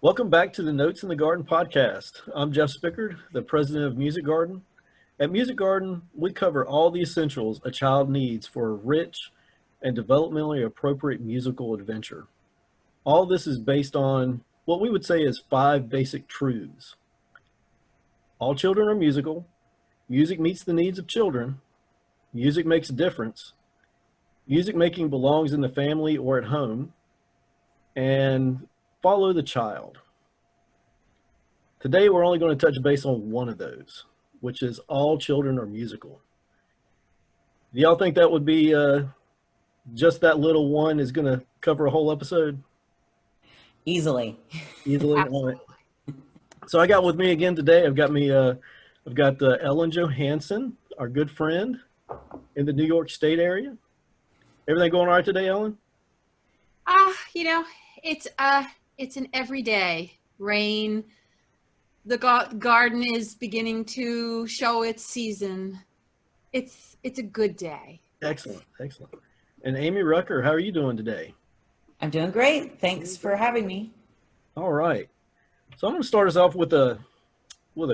Welcome back to the Notes in the Garden podcast. I'm Jeff Spickard, the president of Musikgarten. At Musikgarten, we cover all the essentials a child needs for a rich and developmentally appropriate musical adventure. All this is based on what we would say is 5 basic truths. All children are musical. Music meets the needs of children. Music makes a difference. Music making belongs in the family or at home. And follow the child. Today, we're only going to touch base on one of those, which is all children are musical. Do y'all think that would be just that little one is going to cover a whole episode? Easily. All right. So I got with me again today, I've got Ellen Johansson, our good friend in the New York State area. Everything going all right today, Ellen? It's an everyday rain. The garden is beginning to show its season. It's a good day. Excellent. And Amy Rucker, how are you doing today? I'm doing great. Thanks for having me. All right. So I'm going to start us off with a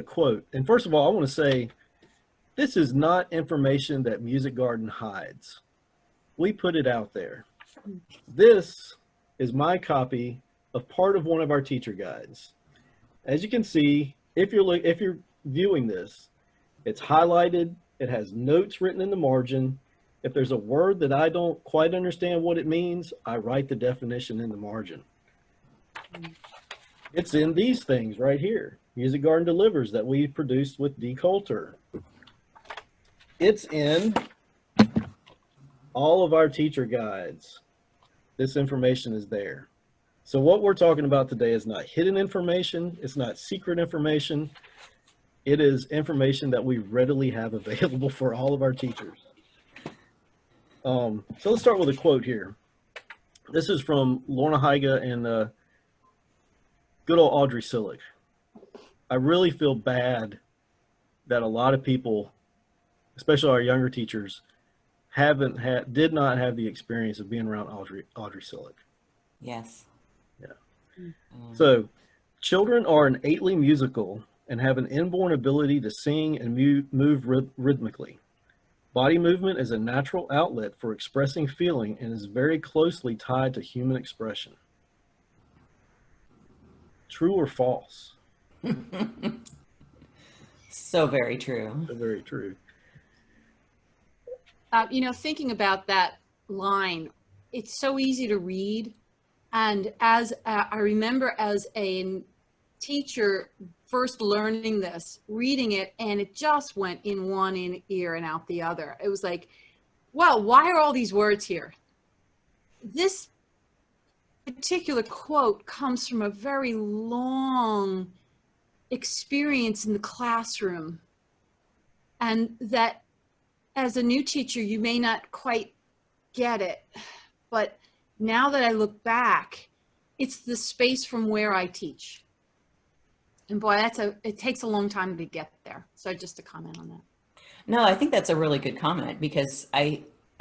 quote. And first of all, I want to say this is not information that Musikgarten hides. We put it out there. This is my copy of part of one of our teacher guides. As you can see, if you're viewing this, it's highlighted, it has notes written in the margin. If there's a word that I don't quite understand what it means, I write the definition in the margin. It's in these things right here. Musikgarten delivers that we produced with D. Coulter. It's in all of our teacher guides. This information is there. So what we're talking about today is not hidden information. It's not secret information. It is information that we readily have available for all of our teachers. So let's start with a quote here. This is from Lorna, Heyge and good old Audrey Sillick. I really feel bad that a lot of people, especially our younger teachers, did not have the experience of being around Audrey Sillick. Yes. Yeah. So, children are innately musical and have an inborn ability to sing and move rhythmically. Body movement is a natural outlet for expressing feeling and is very closely tied to human expression. True or false? So very true. So very true. Thinking about that line, it's so easy to read. And as I remember as a teacher first learning this, reading it, and it just went in one ear and out the other. It was like, well, why are all these words here? This particular quote comes from a very long experience in the classroom. And that as a new teacher, you may not quite get it, but now that I look back, it's the space from where I teach. And boy, it takes a long time to get there. So just a comment on that. No, I think that's a really good comment because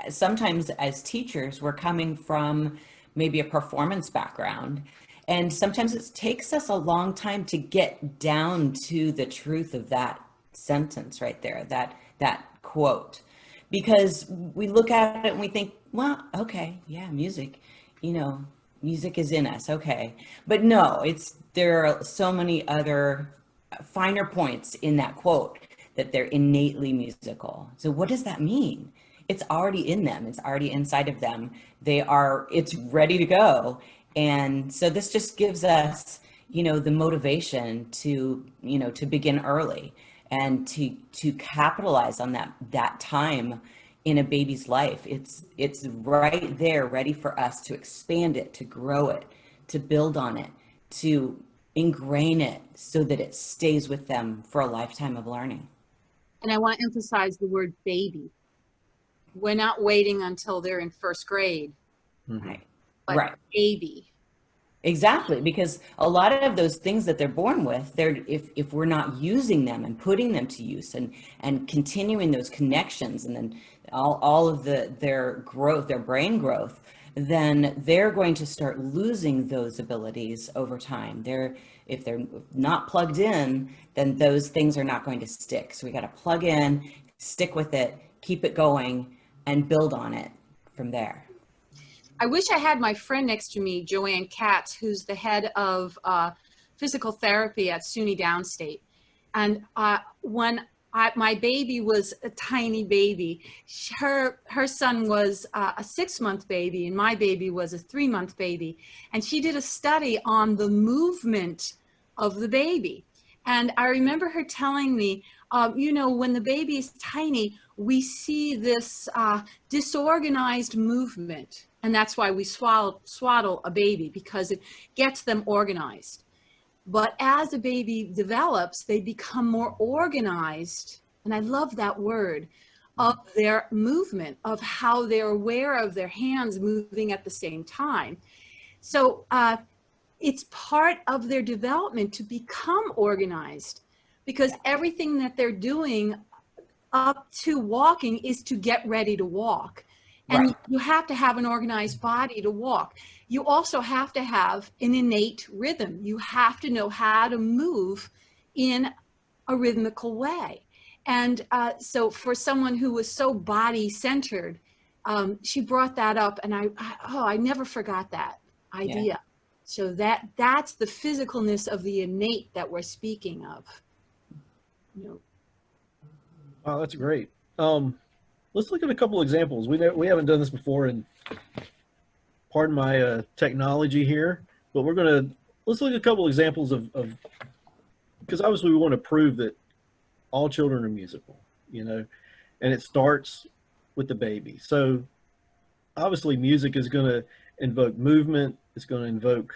sometimes as teachers, we're coming from maybe a performance background. And sometimes it takes us a long time to get down to the truth of that sentence right there, that quote. Because we look at it and we think, well, okay, yeah, music, music is in us, okay. But no, there are so many other finer points in that quote that they're innately musical. So what does that mean? It's already in them. It's already inside of them. It's ready to go. And so this just gives us, the motivation to begin early and to capitalize on that time in a baby's life. It's right there, ready for us to expand it, to grow it, to build on it, to ingrain it so that it stays with them for a lifetime of learning. And I want to emphasize the word baby. We're not waiting until they're in first grade. Right. But Right. Baby. Exactly, because a lot of those things that they're born with, if we're not using them and putting them to use and continuing those connections, and then all of their growth, their brain growth, then they're going to start losing those abilities over time. If they're not plugged in, then those things are not going to stick. So we got to plug in, stick with it, keep it going, and build on it from there. I wish I had my friend next to me, Joanne Katz, who's the head of physical therapy at SUNY Downstate. And when my baby was a tiny baby, her son was a 6-month baby, and my baby was a 3-month baby. And she did a study on the movement of the baby. And I remember her telling me, when the baby is tiny, we see this disorganized movement. And that's why we swaddle a baby, because it gets them organized. But as a baby develops, they become more organized. And I love that word, of their movement, of how they're aware of their hands moving at the same time. So it's part of their development to become organized, because everything that they're doing up to walking is to get ready to walk. And you have to have an organized body to walk. You also have to have an innate rhythm. You have to know how to move in a rhythmical way. And so for someone who was so body-centered, she brought that up, and I never forgot that idea. Yeah. So that's the physicalness of the innate that we're speaking of. Wow, that's great. Let's look at a couple examples. We haven't done this before, and pardon my technology here, but let's look at a couple examples of because obviously we want to prove that all children are musical, and it starts with the baby. So obviously music is going to invoke movement. It's going to invoke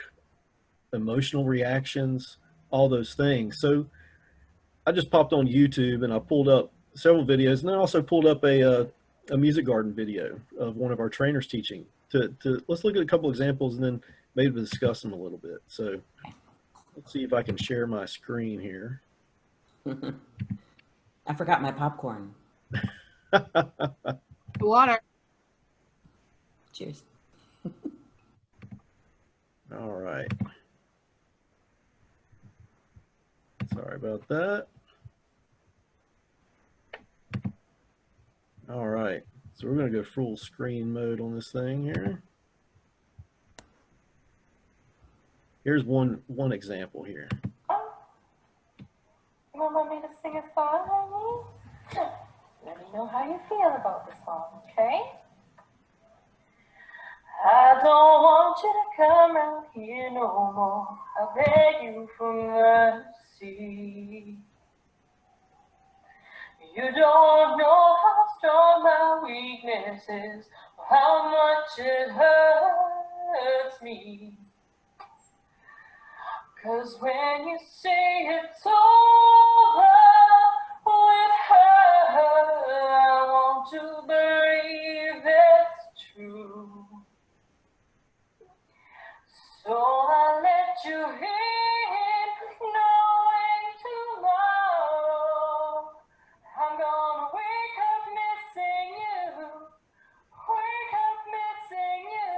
emotional reactions, all those things. So I just popped on YouTube and I pulled up several videos, and then also pulled up a music garden video of one of our trainers teaching. Let's look at a couple examples and then maybe discuss them a little bit. So let's see if I can share my screen here. I forgot my popcorn. Water. Cheers. All right. Sorry about that. All right, so we're going to go full screen mode on this thing here. Here's one example here. You want me to sing a song, honey? Let me know how you feel about the song, okay? I don't want you to come around here no more. I beg you for mercy. You don't know how strong my weakness is, or how much it hurts me. 'Cause when you say it's over with her, I want to believe it's true. So I'll let you in, knowing tomorrow I'm gonna wake up missing you, wake up missing you,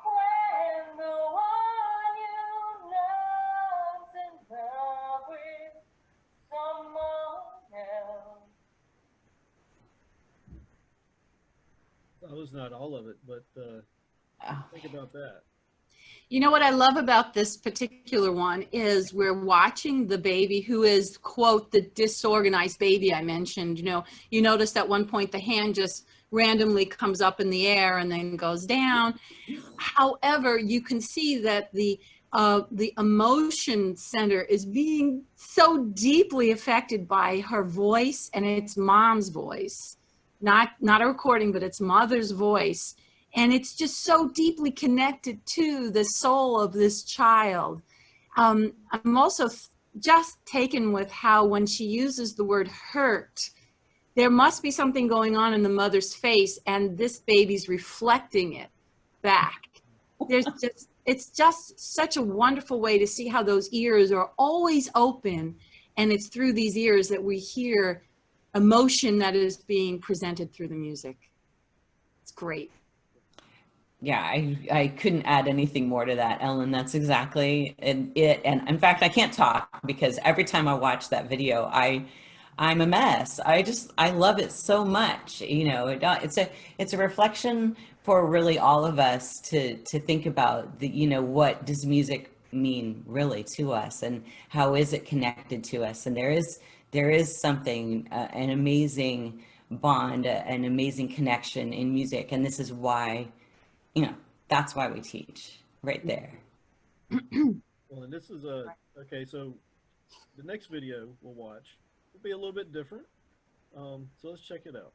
when the one you love's in love with someone else. That was not all of it, but think about that. You know what I love about this particular one is we're watching the baby who is, quote, the disorganized baby I mentioned. You notice at one point the hand just randomly comes up in the air and then goes down. However, you can see that the emotion center is being so deeply affected by her voice, and it's mom's voice, not a recording, but it's mother's voice. And it's just so deeply connected to the soul of this child. I'm also just taken with how when she uses the word hurt, there must be something going on in the mother's face, and this baby's reflecting it back. It's just such a wonderful way to see how those ears are always open, and it's through these ears that we hear emotion that is being presented through the music. It's great. Yeah, I couldn't add anything more to that, Ellen. That's exactly it. And in fact, I can't talk because every time I watch that video, I'm a mess. I love it so much. You know, it's a reflection for really all of us to think about the, you know, what does music mean really to us, and how is it connected to us? And there is something, an amazing bond, an amazing connection in music, and this is why, you know, that's why we teach right there. Well, and this is okay. So the next video we'll watch will be a little bit different. So let's check it out.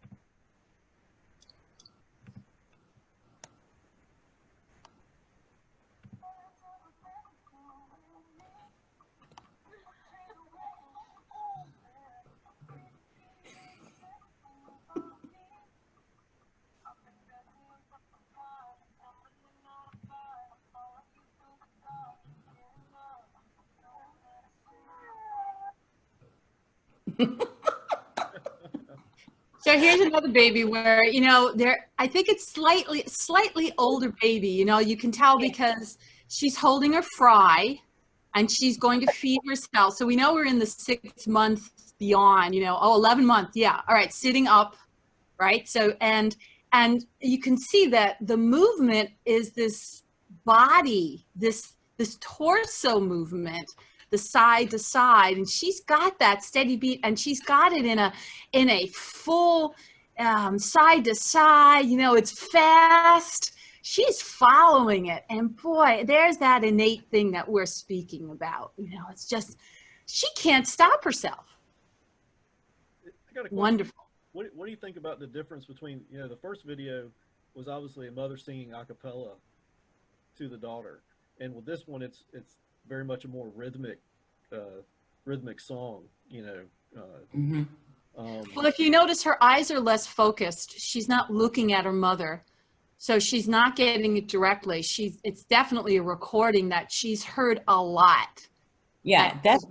So here's another baby where, you know, I think it's slightly older baby, you know, you can tell because she's holding her fry and she's going to feed herself. So we know we're in the 6 months beyond, you know, 11 months. Yeah. All right. Sitting up. Right. So, and you can see that the movement is this body, this torso movement, the side to side, and she's got that steady beat, and she's got it in a full side to side. You know, it's fast. She's following it, and boy, there's that innate thing that we're speaking about. You know, it's just she can't stop herself. I got a question. Wonderful. What do you think about the difference between, you know, the first video was obviously a mother singing a cappella to the daughter, and with this one, it's very much a more rhythmic song, you know. Well, if you notice, her eyes are less focused. She's not looking at her mother, so she's not getting it directly. It's definitely a recording that she's heard a lot. Yeah, that's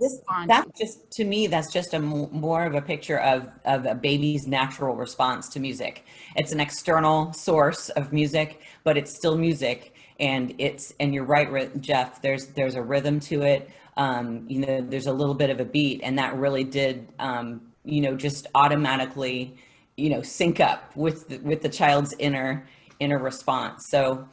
just, to me, that's just more of a picture of a baby's natural response to music. It's an external source of music, but it's still music. And you're right, Jeff, there's a rhythm to it. You know, there's a little bit of a beat, and that really did, you know, just automatically, you know, sync up with the child's inner response. So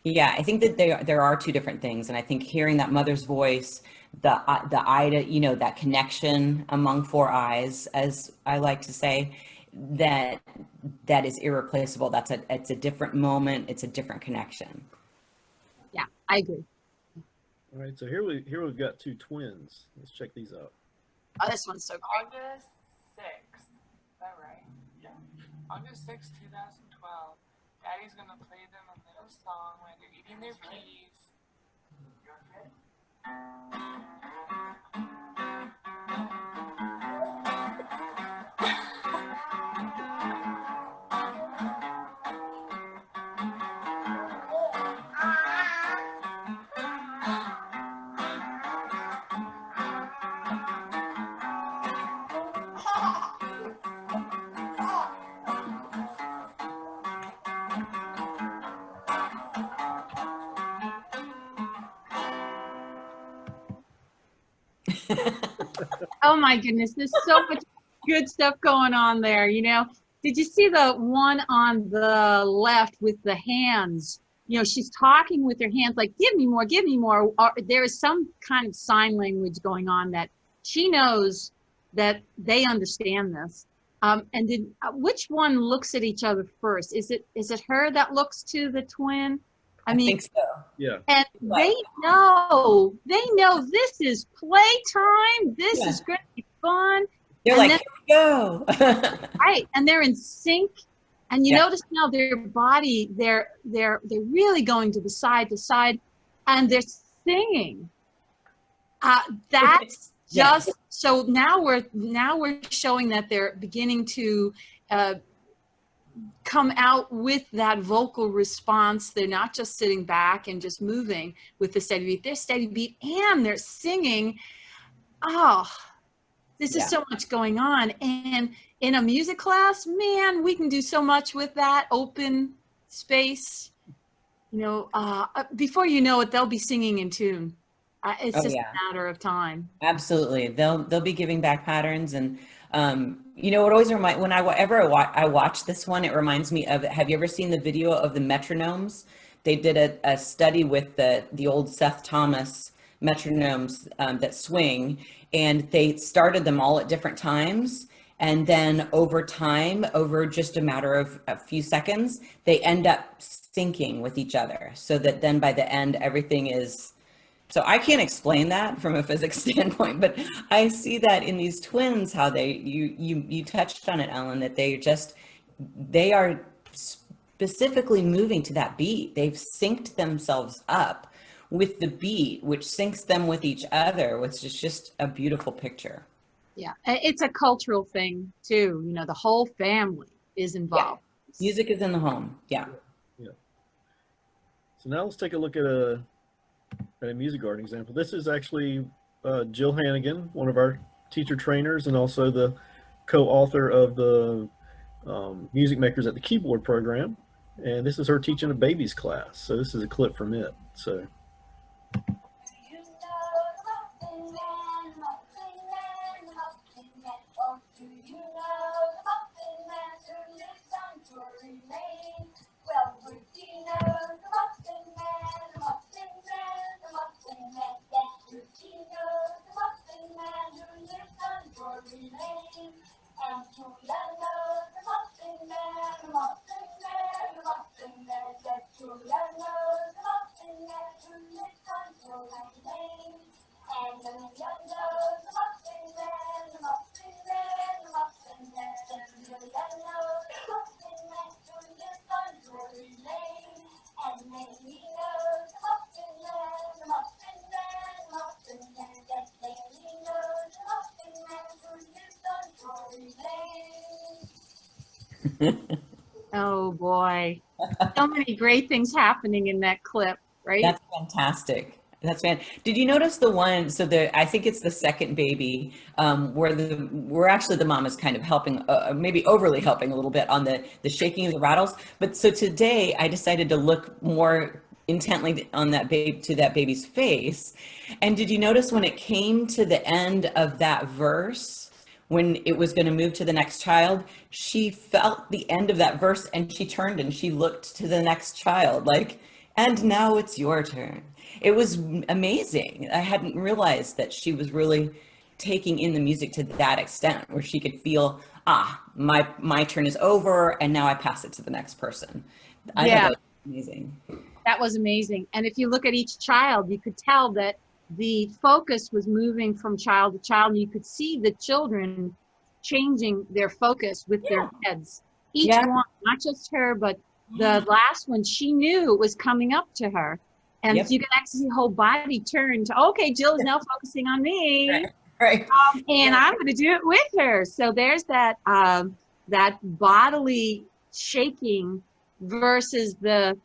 yeah, I think that there are two different things. And I think hearing that mother's voice, the eye to, you know, that connection among four eyes, as I like to say, that is irreplaceable. It's a different moment. It's a different connection. Yeah, I agree. All right, so here we've got two twins. Let's check these out. Oh, this one's so great. August 6th. Is that right? Yeah. August 6th, 2012. Daddy's gonna play them a little song when they're eating their peas. You okay? Oh my goodness, there's so much good stuff going on there, you know. Did you see the one on the left with the hands? You know, she's talking with her hands like, give me more, give me more. Or there is some kind of sign language going on that she knows that they understand this. And which one looks at each other first? Is it her that looks to the twin? I think so. Yeah. And they know this is playtime. This is going to be fun. They're and like, here we go. Right. And they're in sync. And you notice now their body, they're really going to side, and they're singing. That's just so now we're showing that they're beginning to come out with that vocal response. They're not just sitting back and just moving with the steady beat. They're steady beat and they're singing. Oh, this is so much going on. And in a music class, man, we can do so much with that open space. Before you know it, they'll be singing in tune. It's Oh just yeah. a matter of time. Absolutely. They'll be giving back patterns. And it always whenever I watch this one, it reminds me of, have you ever seen the video of the metronomes? They did a study with the old Seth Thomas metronomes that swing, and they started them all at different times. And then over time, over just a matter of a few seconds, they end up syncing with each other, so that then by the end, everything is. So I can't explain that from a physics standpoint, but I see that in these twins, how you touched on it, Ellen, that they are specifically moving to that beat. They've synced themselves up with the beat, which syncs them with each other, which is just a beautiful picture. Yeah, it's a cultural thing too. The whole family is involved. Yeah. Music is in the home. Yeah. Yeah. So now let's take a look at a music garden example. This is actually Jill Hannigan, one of our teacher trainers, and also the co-author of the Music Makers at the Keyboard program. And this is her teaching a baby's class. So this is a clip from it. So. Oh boy, so many great things happening in that clip, right? That's fantastic. Did you notice the one? So I think it's the second baby, where actually the mom is kind of helping, maybe overly helping a little bit on the shaking of the rattles. But so today I decided to look more intently on that baby's face. And did you notice when it came to the end of that verse, when it was going to move to the next child, she felt the end of that verse and she turned and she looked to the next child like, and now it's your turn. It was amazing. I hadn't realized that she was really taking in the music to that extent, where she could feel, my turn is over and now I pass it to the next person. I thought that was amazing. That was amazing. And if you look at each child, you could tell that the focus was moving from child to child. You could see the children changing their focus with their heads. Each one, not just her, but the last one, she knew it was coming up to her. And you can actually see her whole body turn to, okay, Jill is now focusing on me. Right. And I'm going to do it with her. So there's that bodily shaking versus the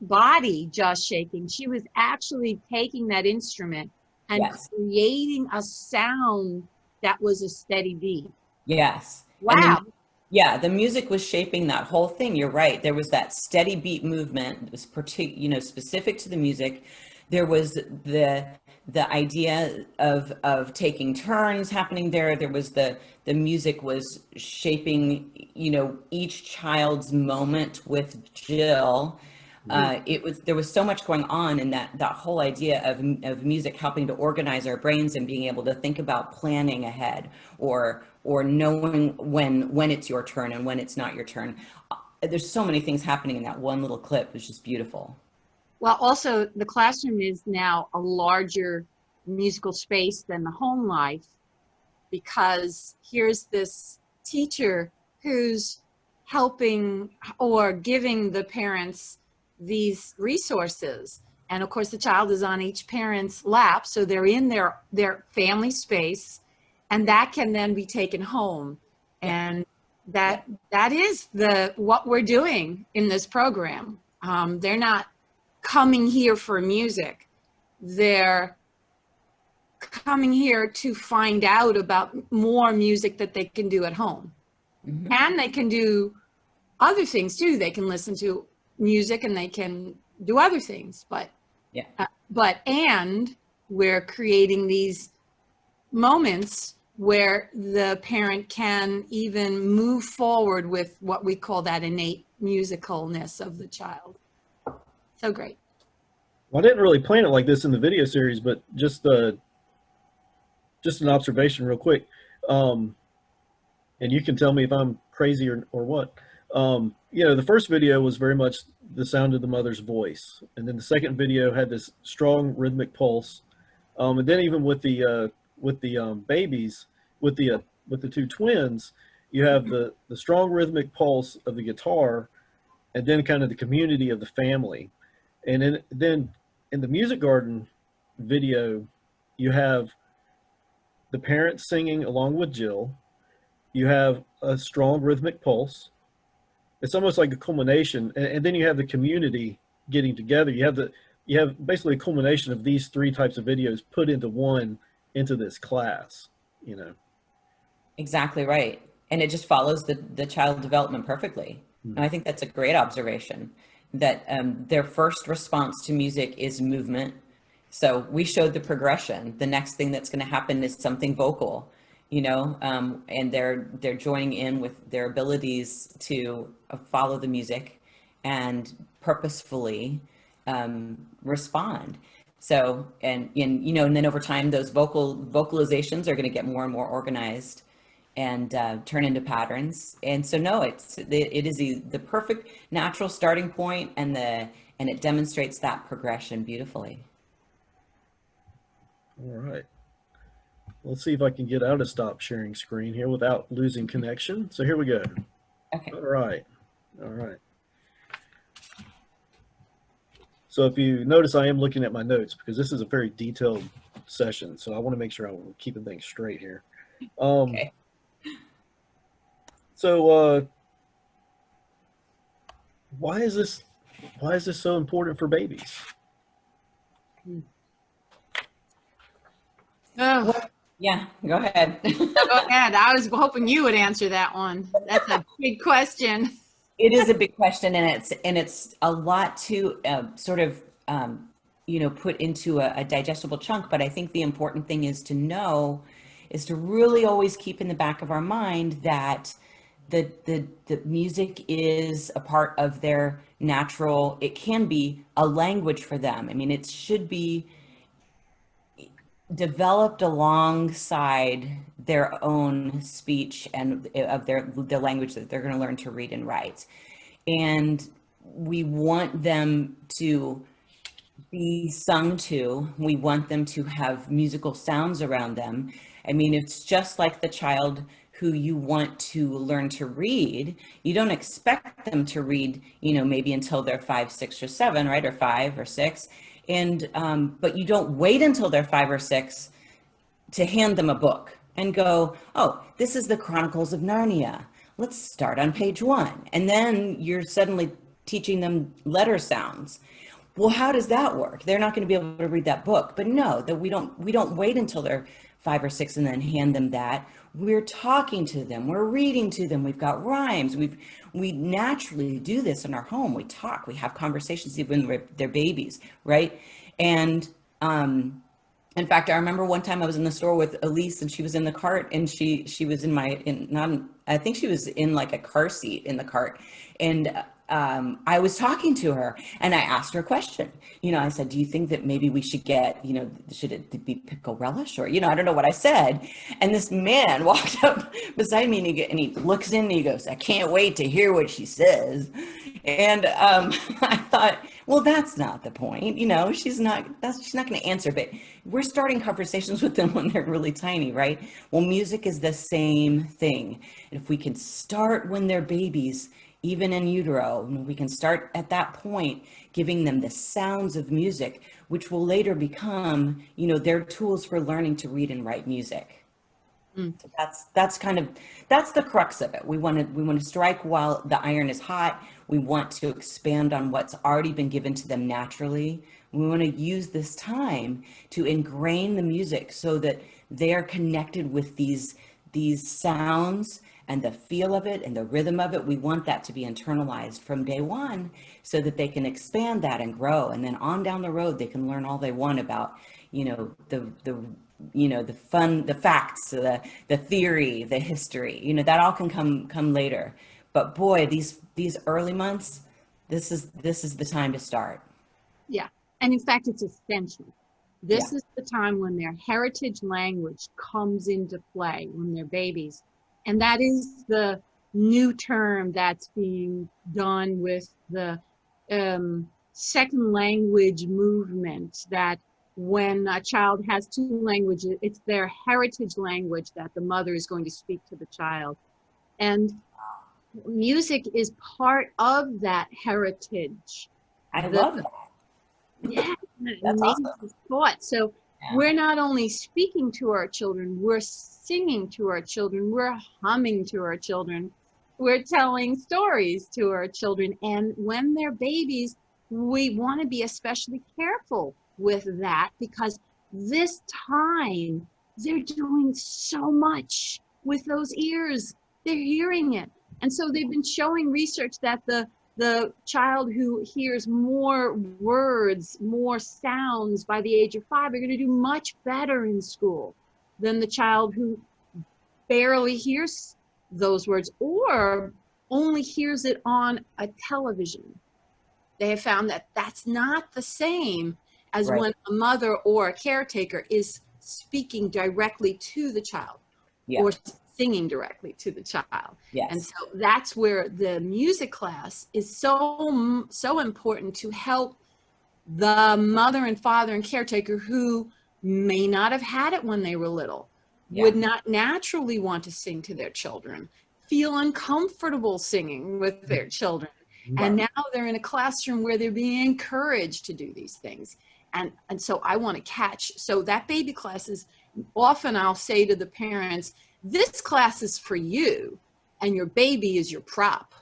body just shaking. She was actually taking that instrument and creating a sound that was a steady beat. Yes. Wow. The music was shaping that whole thing. You're right. There was that steady beat movement. It was specific to the music. There was the idea of taking turns happening there. There was the music was shaping, each child's moment with Jill. There was so much going on in that whole idea of music helping to organize our brains and being able to think about planning ahead or knowing when it's your turn and when it's not your turn. There's so many things happening in that one little clip. It's just beautiful. Well, also the classroom is now a larger musical space than the home life, because here's this teacher who's helping or giving the parents these resources. And of course the child is on each parent's lap, so they're in their family space, and that can then be taken home. And that is what we're doing in this program. They're not coming here for music. They're coming here to find out about more music that they can do at home. Mm-hmm. And they can do other things too. They can listen to music and they can do other things, but Yeah. And we're creating these moments where the parent can even move forward with what we call that innate musicalness of the child. So great. Well, I didn't really plan it like this in the video series, but just an observation real quick. And you can tell me if I'm crazy or what. The first video was very much the sound of the mother's voice. And then the second video had this strong rhythmic pulse. And then even with the babies, with the two twins, you have the strong rhythmic pulse of the guitar, and then kind of the community of the family. And then in the Music Garden video, you have the parents singing along with Jill. You have a strong rhythmic pulse. It's almost like a culmination, and then you have the community getting together. You have basically a culmination of these three types of videos put into this class. Exactly right. And it just follows the child development perfectly. And I think that's a great observation, that their first response to music is movement. So we showed the progression. The next thing that's going to happen is something vocal, and they're joining in with their abilities to follow the music and purposefully respond. So, and then over time, those vocalizations are going to get more and more organized and turn into patterns. And so, no, it is the perfect natural starting point, and it demonstrates that progression beautifully. All right. Let's see if I can get out of stop sharing screen here without losing connection. So here we go. Okay. All right. So if you notice, I am looking at my notes because this is a very detailed session. So I want to make sure I'm keeping things straight here. Okay. So why is this so important for babies? Oh, Yeah, go ahead. go ahead. I was hoping you would answer that one. That's a big question. It is a big question, and it's a lot to sort of put into a digestible chunk. But I think the important thing is to really always keep in the back of our mind that the music is a part of their natural. It can be a language for them. I mean, it should be developed alongside their own speech and of the language that they're going to learn to read and write. And we want them to be sung to. We want them to have musical sounds around them. I mean, it's just like the child who you want to learn to read. You don't expect them to read, maybe until they're 5, 6, or 7, right? Or 5 or 6. And, but you don't wait until they're 5 or 6 to hand them a book and go, oh, this is the Chronicles of Narnia. Let's start on page 1. And then you're suddenly teaching them letter sounds. Well, how does that work? They're not going to be able to read that book. But no, that we don't wait until they're 5 or 6 and then hand them that. We're talking to them. We're reading to them. We've got rhymes. We naturally do this in our home. We talk. We have conversations even with their babies, right? And in fact, I remember one time I was in the store with Elise, and she was in the cart, and she was I think she was in like a car seat in the cart, and I was talking to her, and I asked her a question. I said, do you think that maybe we should get, should it be pickle relish, or, I don't know what I said. And this man walked up beside me, and he looks in and he goes, I can't wait to hear what she says. And I thought, well, that's not the point. She's not going to answer, but we're starting conversations with them when they're really tiny, right? Well, music is the same thing. And if we can start when they're babies, even in utero, we can start at that point, giving them the sounds of music, which will later become, their tools for learning to read and write music. So that's the crux of it. We want to strike while the iron is hot. We want to expand on what's already been given to them naturally. We want to use this time to ingrain the music so that they are connected with these sounds and the feel of it and the rhythm of it, we want that to be internalized from day one so that they can expand that and grow. And then on down the road, they can learn all they want about, the fun, the facts, the theory, the history, that all can come later. But boy, these early months, this is the time to start. Yeah. And in fact, it's essential. This is the time when their heritage language comes into play, when they're babies. And that is the new term that's being done with the second language movement, that when a child has two languages, it's their heritage language that the mother is going to speak to the child. And music is part of that heritage. I love that. Yeah, That's awesome. thought. So Yeah. we're not only speaking to our children, we're singing to our children, we're humming to our children, we're telling stories to our children. And when they're babies, we want to be especially careful with that, because this time they're doing so much with those ears. They're hearing it. And so they've been showing research that the child who hears more words, more sounds by the age of 5 are going to do much better in school than the child who barely hears those words or only hears it on a television. They have found that that's not the same as when a mother or a caretaker is speaking directly to the child or singing directly to the child. Yes. And so that's where the music class is so important, to help the mother and father and caretaker who may not have had it when they were little, would not naturally want to sing to their children, feel uncomfortable singing with their children. Right. And now they're in a classroom where they're being encouraged to do these things. And so I want to catch, so that baby class is, often I'll say to the parents, this class is for you and your baby is your prop.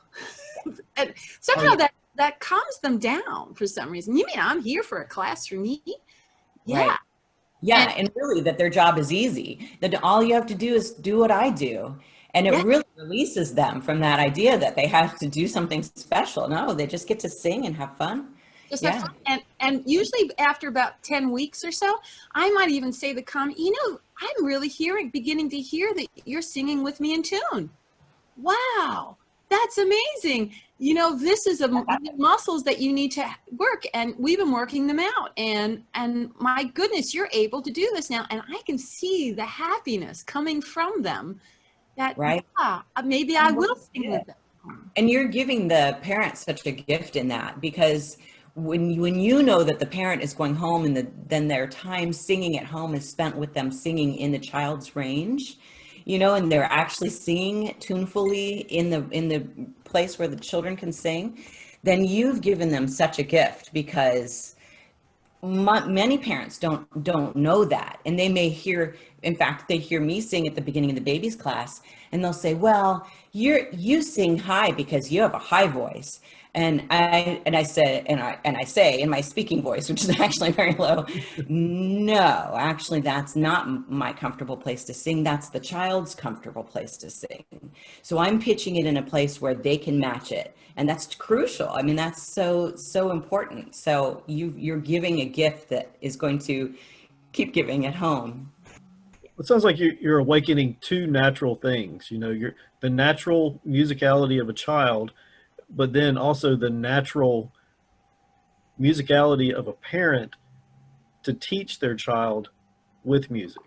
And somehow that calms them down for some reason. You mean I'm here for a class for me? Yeah. Right. Yeah. And really that their job is easy, that all you have to do is do what I do. And it really releases them from that idea that they have to do something special. No, they just get to sing and have fun. Just have fun. And usually after about 10 weeks or so, I might even say the comment, I'm really beginning to hear that you're singing with me in tune. Wow, that's amazing. This is muscles that you need to work, and we've been working them out. And my goodness, you're able to do this now. And I can see the happiness coming from them that, maybe I will sing with them. And you're giving the parents such a gift in that, because when you know that the parent is going home and then their time singing at home is spent with them singing in the child's range, and they're actually singing tunefully in the place where the children can sing, then you've given them such a gift, because many parents don't know that. And they may hear, in fact, they hear me sing at the beginning of the baby's class and they'll say, well, you sing high because you have a high voice. And I say in my speaking voice, which is actually very low, no, actually that's not my comfortable place to sing. That's the child's comfortable place to sing. So I'm pitching it in a place where they can match it. And that's crucial. I mean, that's so important. So you're giving a gift that is going to keep giving at home. It sounds like you're awakening two natural things. You're the natural musicality of a child, but then also the natural musicality of a parent to teach their child with music,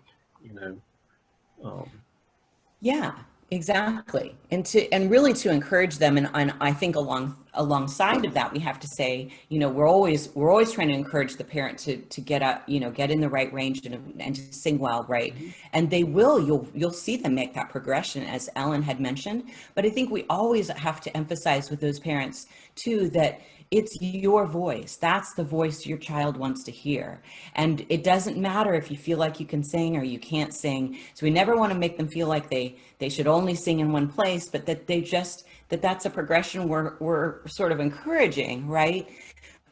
Yeah, exactly. And really to encourage them. And I think alongside of that, we have to say, we're always trying to encourage the parent to get up, get in the right range and to sing well, right? Mm-hmm. And they will, you'll see them make that progression, as Ellen had mentioned. But I think we always have to emphasize with those parents too, that it's your voice. That's the voice your child wants to hear. And it doesn't matter if you feel like you can sing or you can't sing. So we never want to make them feel like they should only sing in one place, but that that's a progression we're sort of encouraging, right?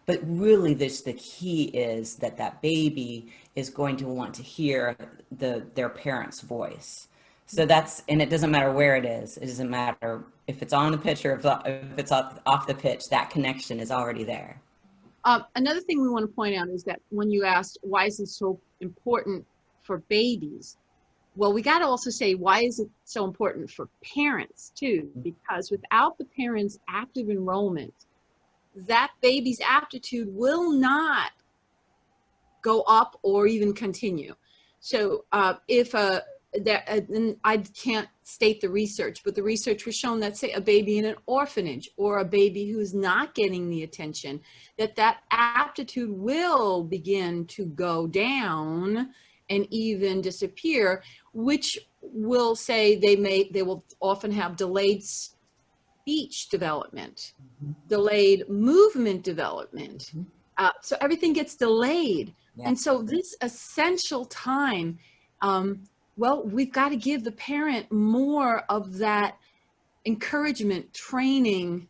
But really the key is that baby is going to want to hear their parent's voice. So that's, and it doesn't matter where it is. It doesn't matter if it's on the pitch or if it's off the pitch, that connection is already there. Another thing we want to point out is that when you asked, why is it so important for babies? Well, we got to also say, why is it so important for parents too? Because without the parents' active enrollment, that baby's aptitude will not go up or even continue. So and I can't state the research, but the research was shown that, say, a baby in an orphanage or a baby who's not getting the attention, that aptitude will begin to go down and even disappear, which will say they will often have delayed speech development, delayed movement development. So everything gets delayed. Yeah. And so this essential time, well, we've got to give the parent more of that encouragement, training,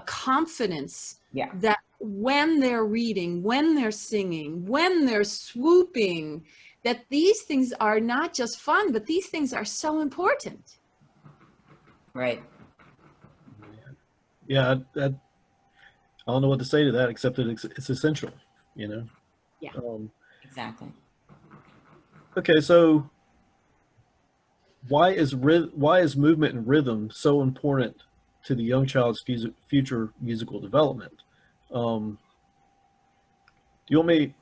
confidence, that when they're reading, when they're singing, when they're swooping, that these things are not just fun, but these things are so important. Right. Yeah, I don't know what to say to that, except that it's essential, you know? Yeah. Exactly. Okay, so why is movement and rhythm so important to the young child's future musical development? Do you want me?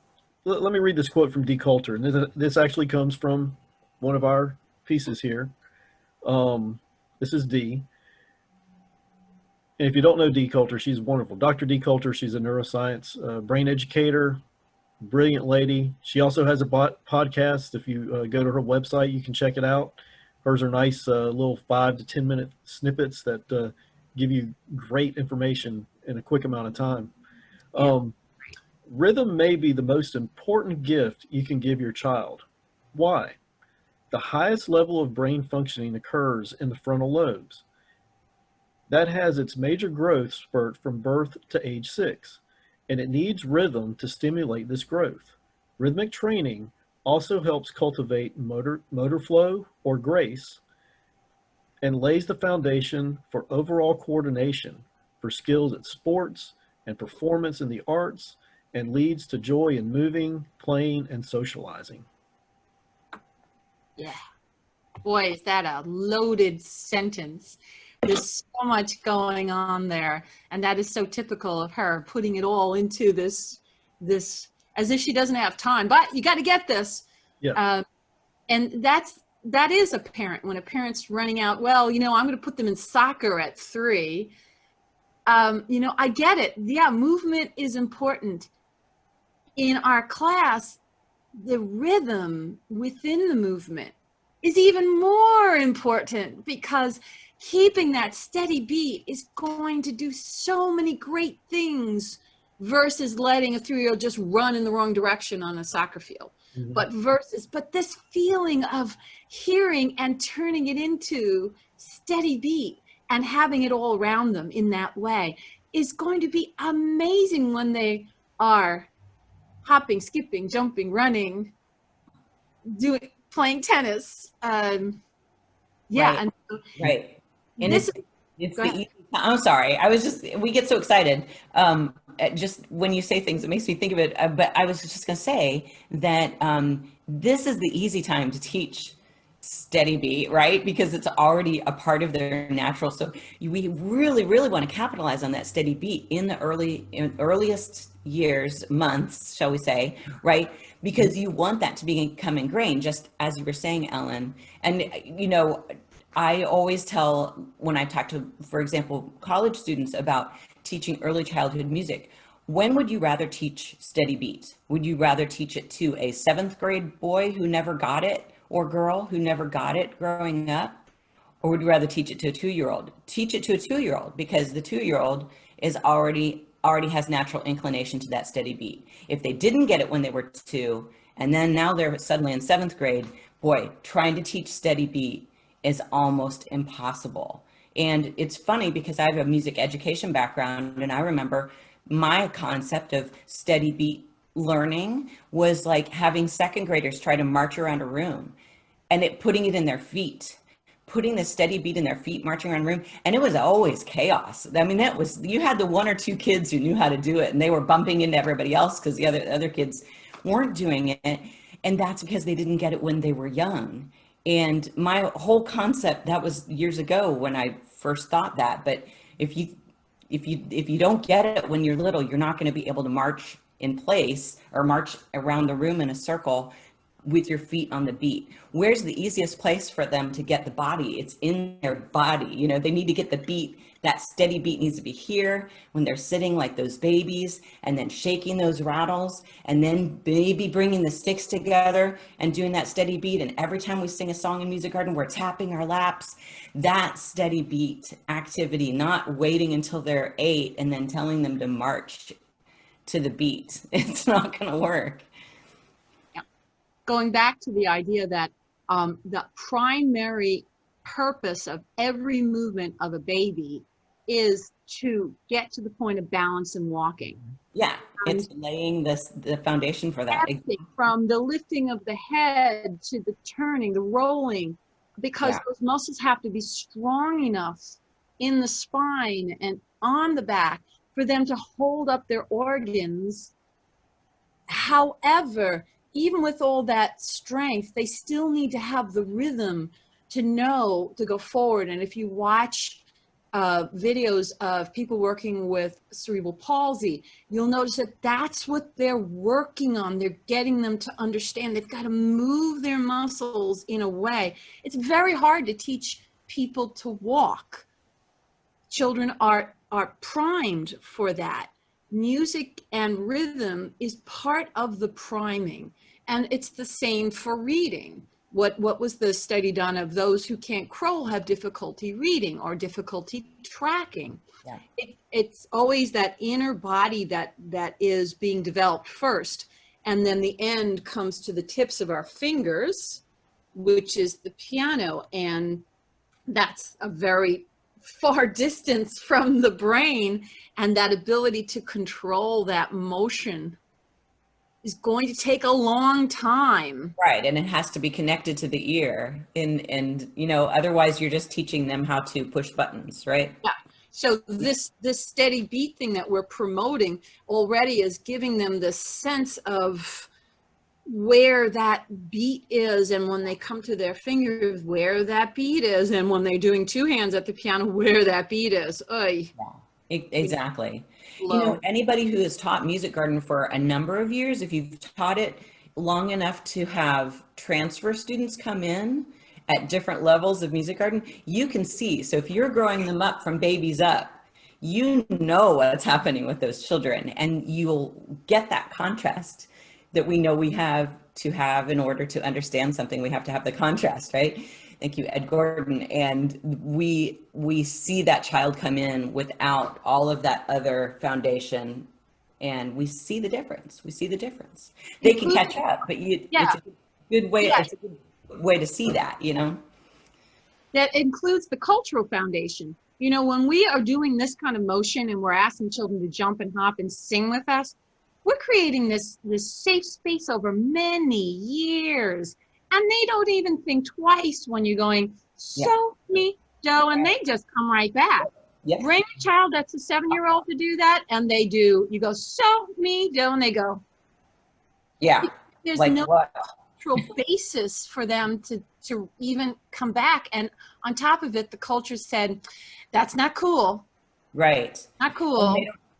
Let me read this quote from D. Coulter, and this actually comes from one of our pieces here. This is D. And if you don't know D. Coulter, she's wonderful. Dr. D. Coulter, she's a neuroscience brain educator, brilliant lady. She also has a podcast. If you go to her website, you can check it out. Hers are nice little 5 to 10 minute snippets that give you great information in a quick amount of time. Rhythm may be the most important gift you can give your child. Why? The highest level of brain functioning occurs in the frontal lobes. That has its major growth spurt from birth to age 6, and it needs rhythm to stimulate this growth. Rhythmic training also helps cultivate motor flow or grace, and lays the foundation for overall coordination, for skills at sports and performance in the arts, and leads to joy in moving, playing, and socializing. Yeah. Boy, is that a loaded sentence. There's so much going on there. And that is so typical of her, putting it all into this as if she doesn't have time. But you got to get this. Yeah. And that is a parent. When a parent's running out, well, you know, I'm going to put them in soccer at 3. You know, I get it. Yeah, movement is important. In our class, the rhythm within the movement is even more important, because keeping that steady beat is going to do so many great things versus letting a 3-year-old just run in the wrong direction on a soccer field. Mm-hmm. But this feeling of hearing and turning it into steady beat and having it all around them in that way is going to be amazing when they are hopping, skipping, jumping, running, playing tennis. Right. And right. And it's the easy. I'm sorry. We get so excited. Just when you say things, it makes me think of it. But I was just going to say that this is the easy time to teach steady beat, right? Because it's already a part of their natural. So we really, really want to capitalize on that steady beat in the earliest years, months, shall we say, right? Because you want that to become ingrained, just as you were saying, Ellen. And, you know, I always tell, when I talk to, for example, college students about teaching early childhood music, when would you rather teach steady beat? Would you rather teach it to a 7th grade boy who never got it, or girl who never got it growing up? Or would you rather teach it to a 2-year-old? Teach it to a 2-year-old, because the 2-year-old is already has natural inclination to that steady beat. If they didn't get it when they were 2, and then now they're suddenly in 7th grade, boy, trying to teach steady beat is almost impossible. And it's funny because I have a music education background, and I remember my concept of steady beat learning was like having 2nd graders try to march around a room. and putting it in their feet, putting the steady beat in their feet, marching around the room. And it was always chaos. I mean, you had the one or two kids who knew how to do it, and they were bumping into everybody else because the other kids weren't doing it. And that's because they didn't get it when they were young. And my whole concept, that was years ago when I first thought that, but if you don't get it when you're little, you're not going to be able to march in place or march around the room in a circle with your feet on the beat. Where's the easiest place for them to get the body? It's in their body. You know, they need to get the beat. That steady beat needs to be here when they're sitting like those babies, and then shaking those rattles, and then maybe bringing the sticks together and doing that steady beat. And every time we sing a song in Music Garden, we're tapping our laps. That steady beat activity, not waiting until they're 8 and then telling them to march to the beat. It's not going to work. Going back to the idea that the primary purpose of every movement of a baby is to get to the point of balance and walking. Yeah, it's laying the foundation for that. From the lifting of the head to the turning, the rolling, because those muscles have to be strong enough in the spine and on the back for them to hold up their organs. However, even with all that strength, they still need to have the rhythm to know to go forward. And if you watch videos of people working with cerebral palsy, you'll notice that that's what they're working on. They're getting them to understand they've got to move their muscles in a way. It's very hard to teach people to walk. Children are primed for that. Music and rhythm is part of the priming. And it's the same for reading. What was the study done of those who can't crawl have difficulty reading or difficulty tracking? Yeah. It's always that inner body that is being developed first. And then the end comes to the tips of our fingers, which is the piano. And that's a very far distance from the brain. And that ability to control that motion is going to take a long time. Right, and it has to be connected to the ear. And you know, otherwise you're just teaching them how to push buttons, right? Yeah. So this steady beat thing that we're promoting already is giving them this sense of where that beat is, and when they come to their fingers, where that beat is, and when they're doing two hands at the piano, where that beat is. Oy. Yeah, exactly. You know, anybody who has taught Music Garden for a number of years, if you've taught it long enough to have transfer students come in at different levels of Music Garden, you can see. So if you're growing them up from babies up, you know what's happening with those children, and you'll get that contrast that we know we have to have in order to understand something. We have to have the contrast, right? Thank you, Ed Gordon. And we see that child come in without all of that other foundation, and we see the difference. We see the difference. They can catch up, but it's a good way. Yeah. It's a good way to see that, you know. That includes the cultural foundation. You know, when we are doing this kind of motion and we're asking children to jump and hop and sing with us, we're creating this safe space over many years. And they don't even think twice when you're going, so, me, do, and they just come right back. Yeah. Bring a child that's a 7-year-old to do that, and they do. You go, so, me, do, and they go. Yeah. There's like no cultural basis for them to even come back. And on top of it, the culture said, that's not cool. Right. Not cool.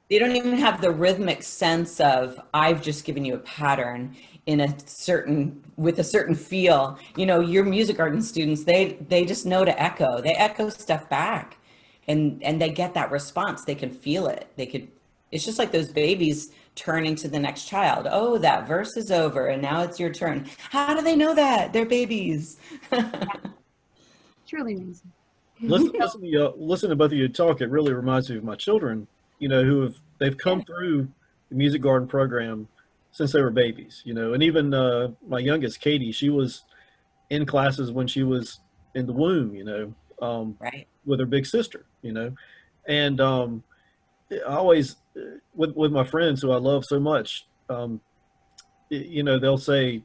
They don't even have the rhythmic sense of, I've just given you a pattern with a certain feel. You know, your Music Garden students, they just know to echo. They echo stuff back, and they get that response. They can feel it. It's just like those babies turning to the next child. Oh, that verse is over and now it's your turn. How do they know that? They're babies. Truly amazing. Listen to both of you talk. It really reminds me of my children, you know, they've come through the Music Garden program since they were babies, you know. And even my youngest, Katie, she was in classes when she was in the womb, you know, right, with her big sister, you know. And I always, with my friends who I love so much, you know, they'll say,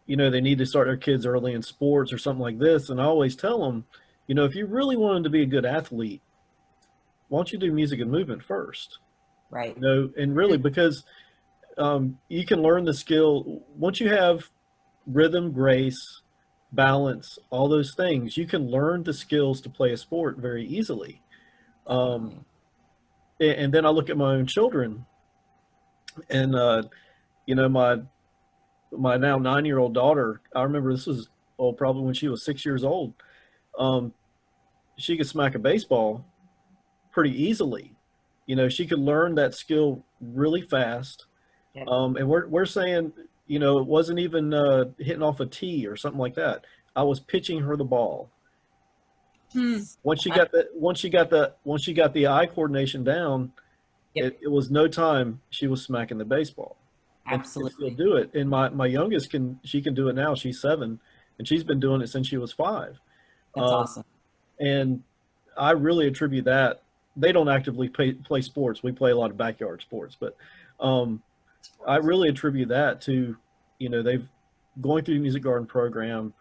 they need to start their kids early in sports or something like this. And I always tell them, if you really want them to be a good athlete, why don't you do music and movement first? Right. And really, because you can learn the skill once you have rhythm, grace, balance, all those things. You can learn the skills to play a sport very easily. Definitely. And then I look at my own children, and my now 9-year-old daughter. I remember this was probably when she was 6 years old. She could smack a baseball pretty easily. She could learn that skill really fast. Yep. And we're saying, it wasn't even hitting off a tee or something like that. I was pitching her the ball. Once she got the eye coordination down, Yep. it was no time she was smacking the baseball. Absolutely. And still do it. And my youngest can do it now. She's 7, and she's been doing it since she was 5. That's awesome. And I really attribute that. They don't actively play sports. We play a lot of backyard sports, but I really attribute that to, they've going through the Music Garden program,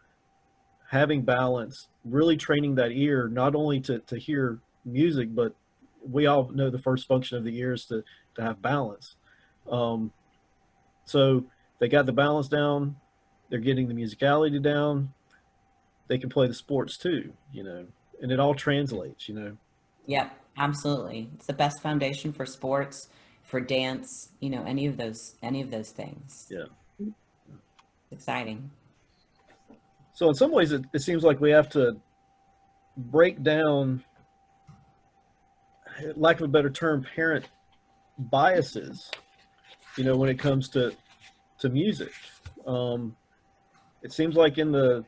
having balance, really training that ear, not only to hear music, but we all know the first function of the ear is to have balance. So they got the balance down, they're getting the musicality down, they can play the sports too, and it all translates, Yep, absolutely. It's the best foundation for sports, for dance, any of those things. Yeah. It's exciting. So in some ways, it seems like we have to break down, lack of a better term, parent biases, when it comes to music. It seems like in the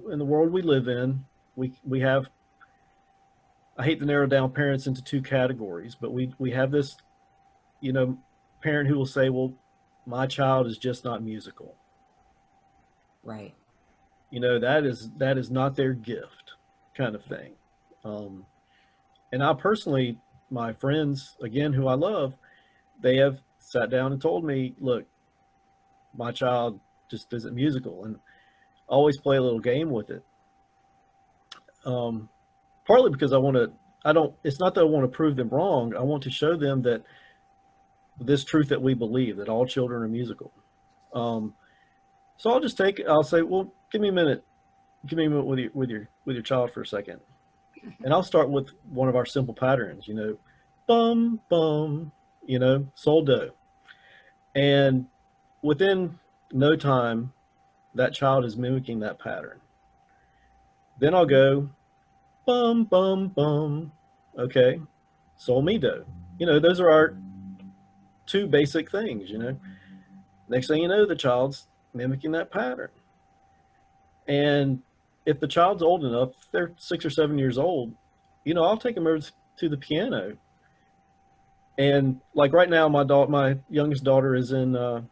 world we live in, we have, I hate to narrow down parents into 2 categories, but we have this, parent who will say, well, my child is just not musical. Right. That is not their gift, kind of thing. And I personally, my friends, again, who I love, they have sat down and told me, look, my child just isn't musical, and I always play a little game with it. Partly because it's not that I want to prove them wrong. I want to show them that this truth that we believe, that all children are musical. So I'll say, well, give me a minute with your child for a second. And I'll start with one of our simple patterns, bum, bum, sol, do. And within no time, that child is mimicking that pattern. Then I'll go, bum, bum, bum. Okay, sol, mi, do. Those are our 2 basic things, Next thing you know, the child's mimicking that pattern. And if the child's old enough, if they're 6 or 7 years old, I'll take them over to the piano. And like right now, my youngest daughter is in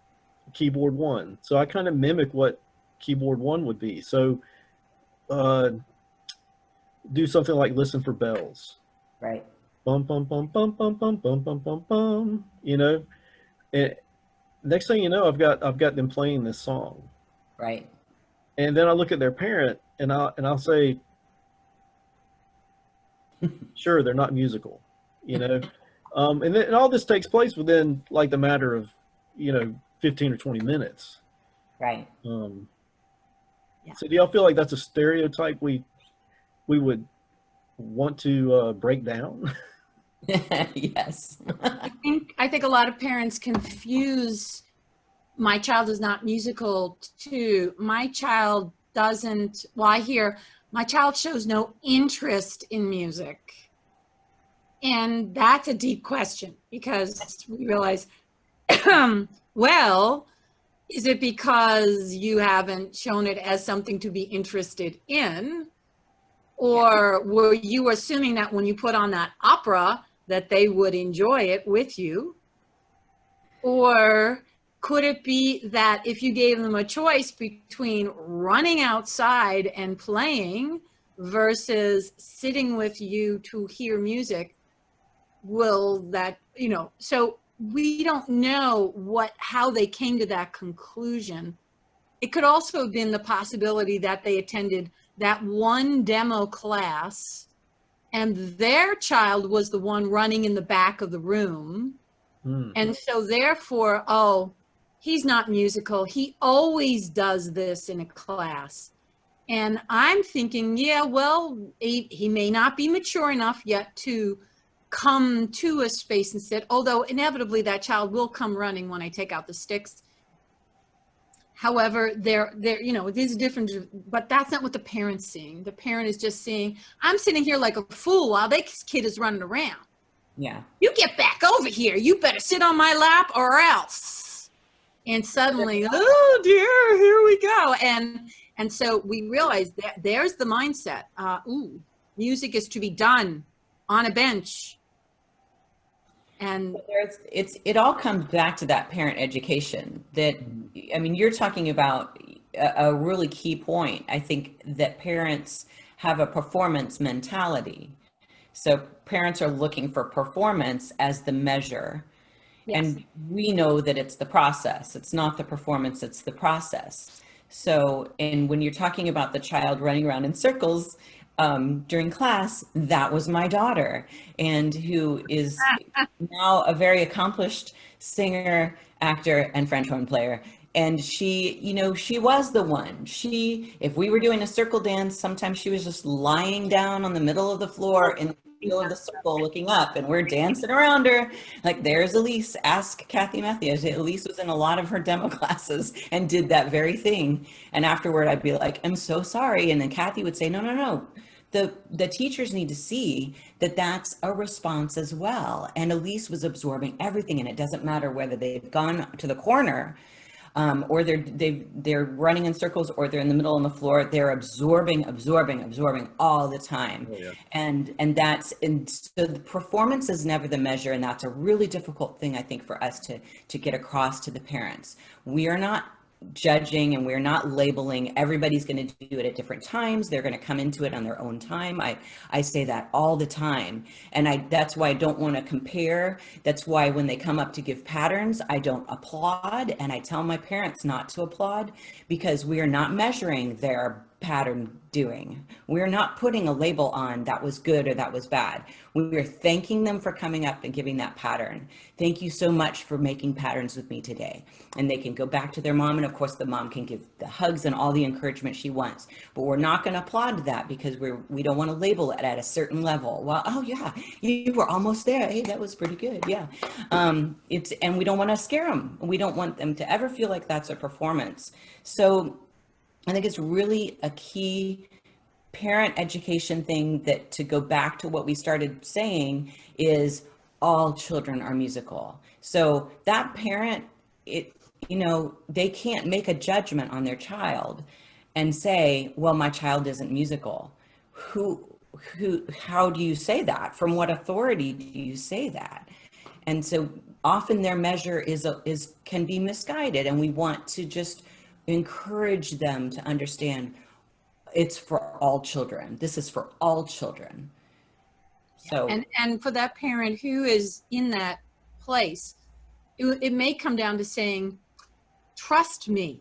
keyboard 1. So I kind of mimic what keyboard 1 would be. So do something like Listen for Bells. Right. Bum, bum, bum, bum, bum, bum, bum, bum, bum, bum, And next thing you know, I've got them playing this song. Right. And then I look at their parent and I'll say, sure, they're not musical, and then all this takes place within like the matter of, 15 or 20 minutes. Right. Yeah. So do y'all feel like that's a stereotype we would want to break down? Yes. I think a lot of parents confuse my child is not musical to my child doesn't, well, I hear my child shows no interest in music. And that's a deep question because we realize, well, is it because you haven't shown it as something to be interested in? Or were you assuming that when you put on that opera that they would enjoy it with you? Or could it be that if you gave them a choice between running outside and playing versus sitting with you to hear music, will that, so we don't know how they came to that conclusion It could also have been the possibility that they attended that one demo class and their child was the one running in the back of the room. And so therefore, oh, he's not musical. He always does this in a class. And I'm thinking, yeah, well, he may not be mature enough yet to come to a space and sit, although inevitably that child will come running when I take out the sticks. However, there, you know, there's a difference, but that's not what the parent's seeing. The parent is just seeing, I'm sitting here like a fool while this kid is running around. Yeah. You get back over here. You better sit on my lap or else. And suddenly, oh dear, here we go. And so we realized that there's the mindset. Music is to be done on a bench. And it all comes back to that parent education that, I mean, you're talking about a really key point. I think that parents have a performance mentality. So parents are looking for performance as the measure. Yes. And we know that it's the process. It's not the performance, it's the process. So, and when you're talking about the child running around in circles during class, that was my daughter, and who is now a very accomplished singer, actor, and French horn player. And she, you know, she was the one. If we were doing a circle dance, sometimes she was just lying down on the middle of the floor in the middle of the circle looking up, and we're dancing around her. Like, there's Elise. Ask Kathy Matthews. Elise was in a lot of her demo classes and did that very thing. And afterward, I'd be like, I'm so sorry. And then Kathy would say, no. The teachers need to see that that's a response as well. And Elise was absorbing everything, and it doesn't matter whether they've gone to the corner or they're running in circles, or they're in the middle on the floor. They're absorbing all the time. Oh, yeah. And so the performance is never the measure, and that's a really difficult thing, I think, for us to get across to the parents. We are not judging, and we're not labeling. Everybody's going to do it at different times. They're going to come into it on their own time. I say that all the time. And that's why I don't want to compare. That's why when they come up to give patterns, I don't applaud. And I tell my parents not to applaud, because we are not measuring their pattern doing. We're not putting a label on that was good or that was bad. We are thanking them for coming up and giving that pattern. Thank you so much for making patterns with me today. And they can go back to their mom, and of course the mom can give the hugs and all the encouragement she wants. But we're not going to applaud that, because we don't want to label it at a certain level. Well, oh yeah, you were almost there. Hey, that was pretty good. Yeah. And we don't want to scare them. We don't want them to ever feel like that's a performance. So I think it's really a key parent education thing, that to go back to what we started saying is all children are musical. So that parent, they can't make a judgment on their child and say, well, my child isn't musical. How do you say that? From what authority do you say that? And so often their measure can be misguided, and we want to just encourage them to understand it's for all children. This is for all children. So and for that parent who is in that place, it may come down to saying, trust me,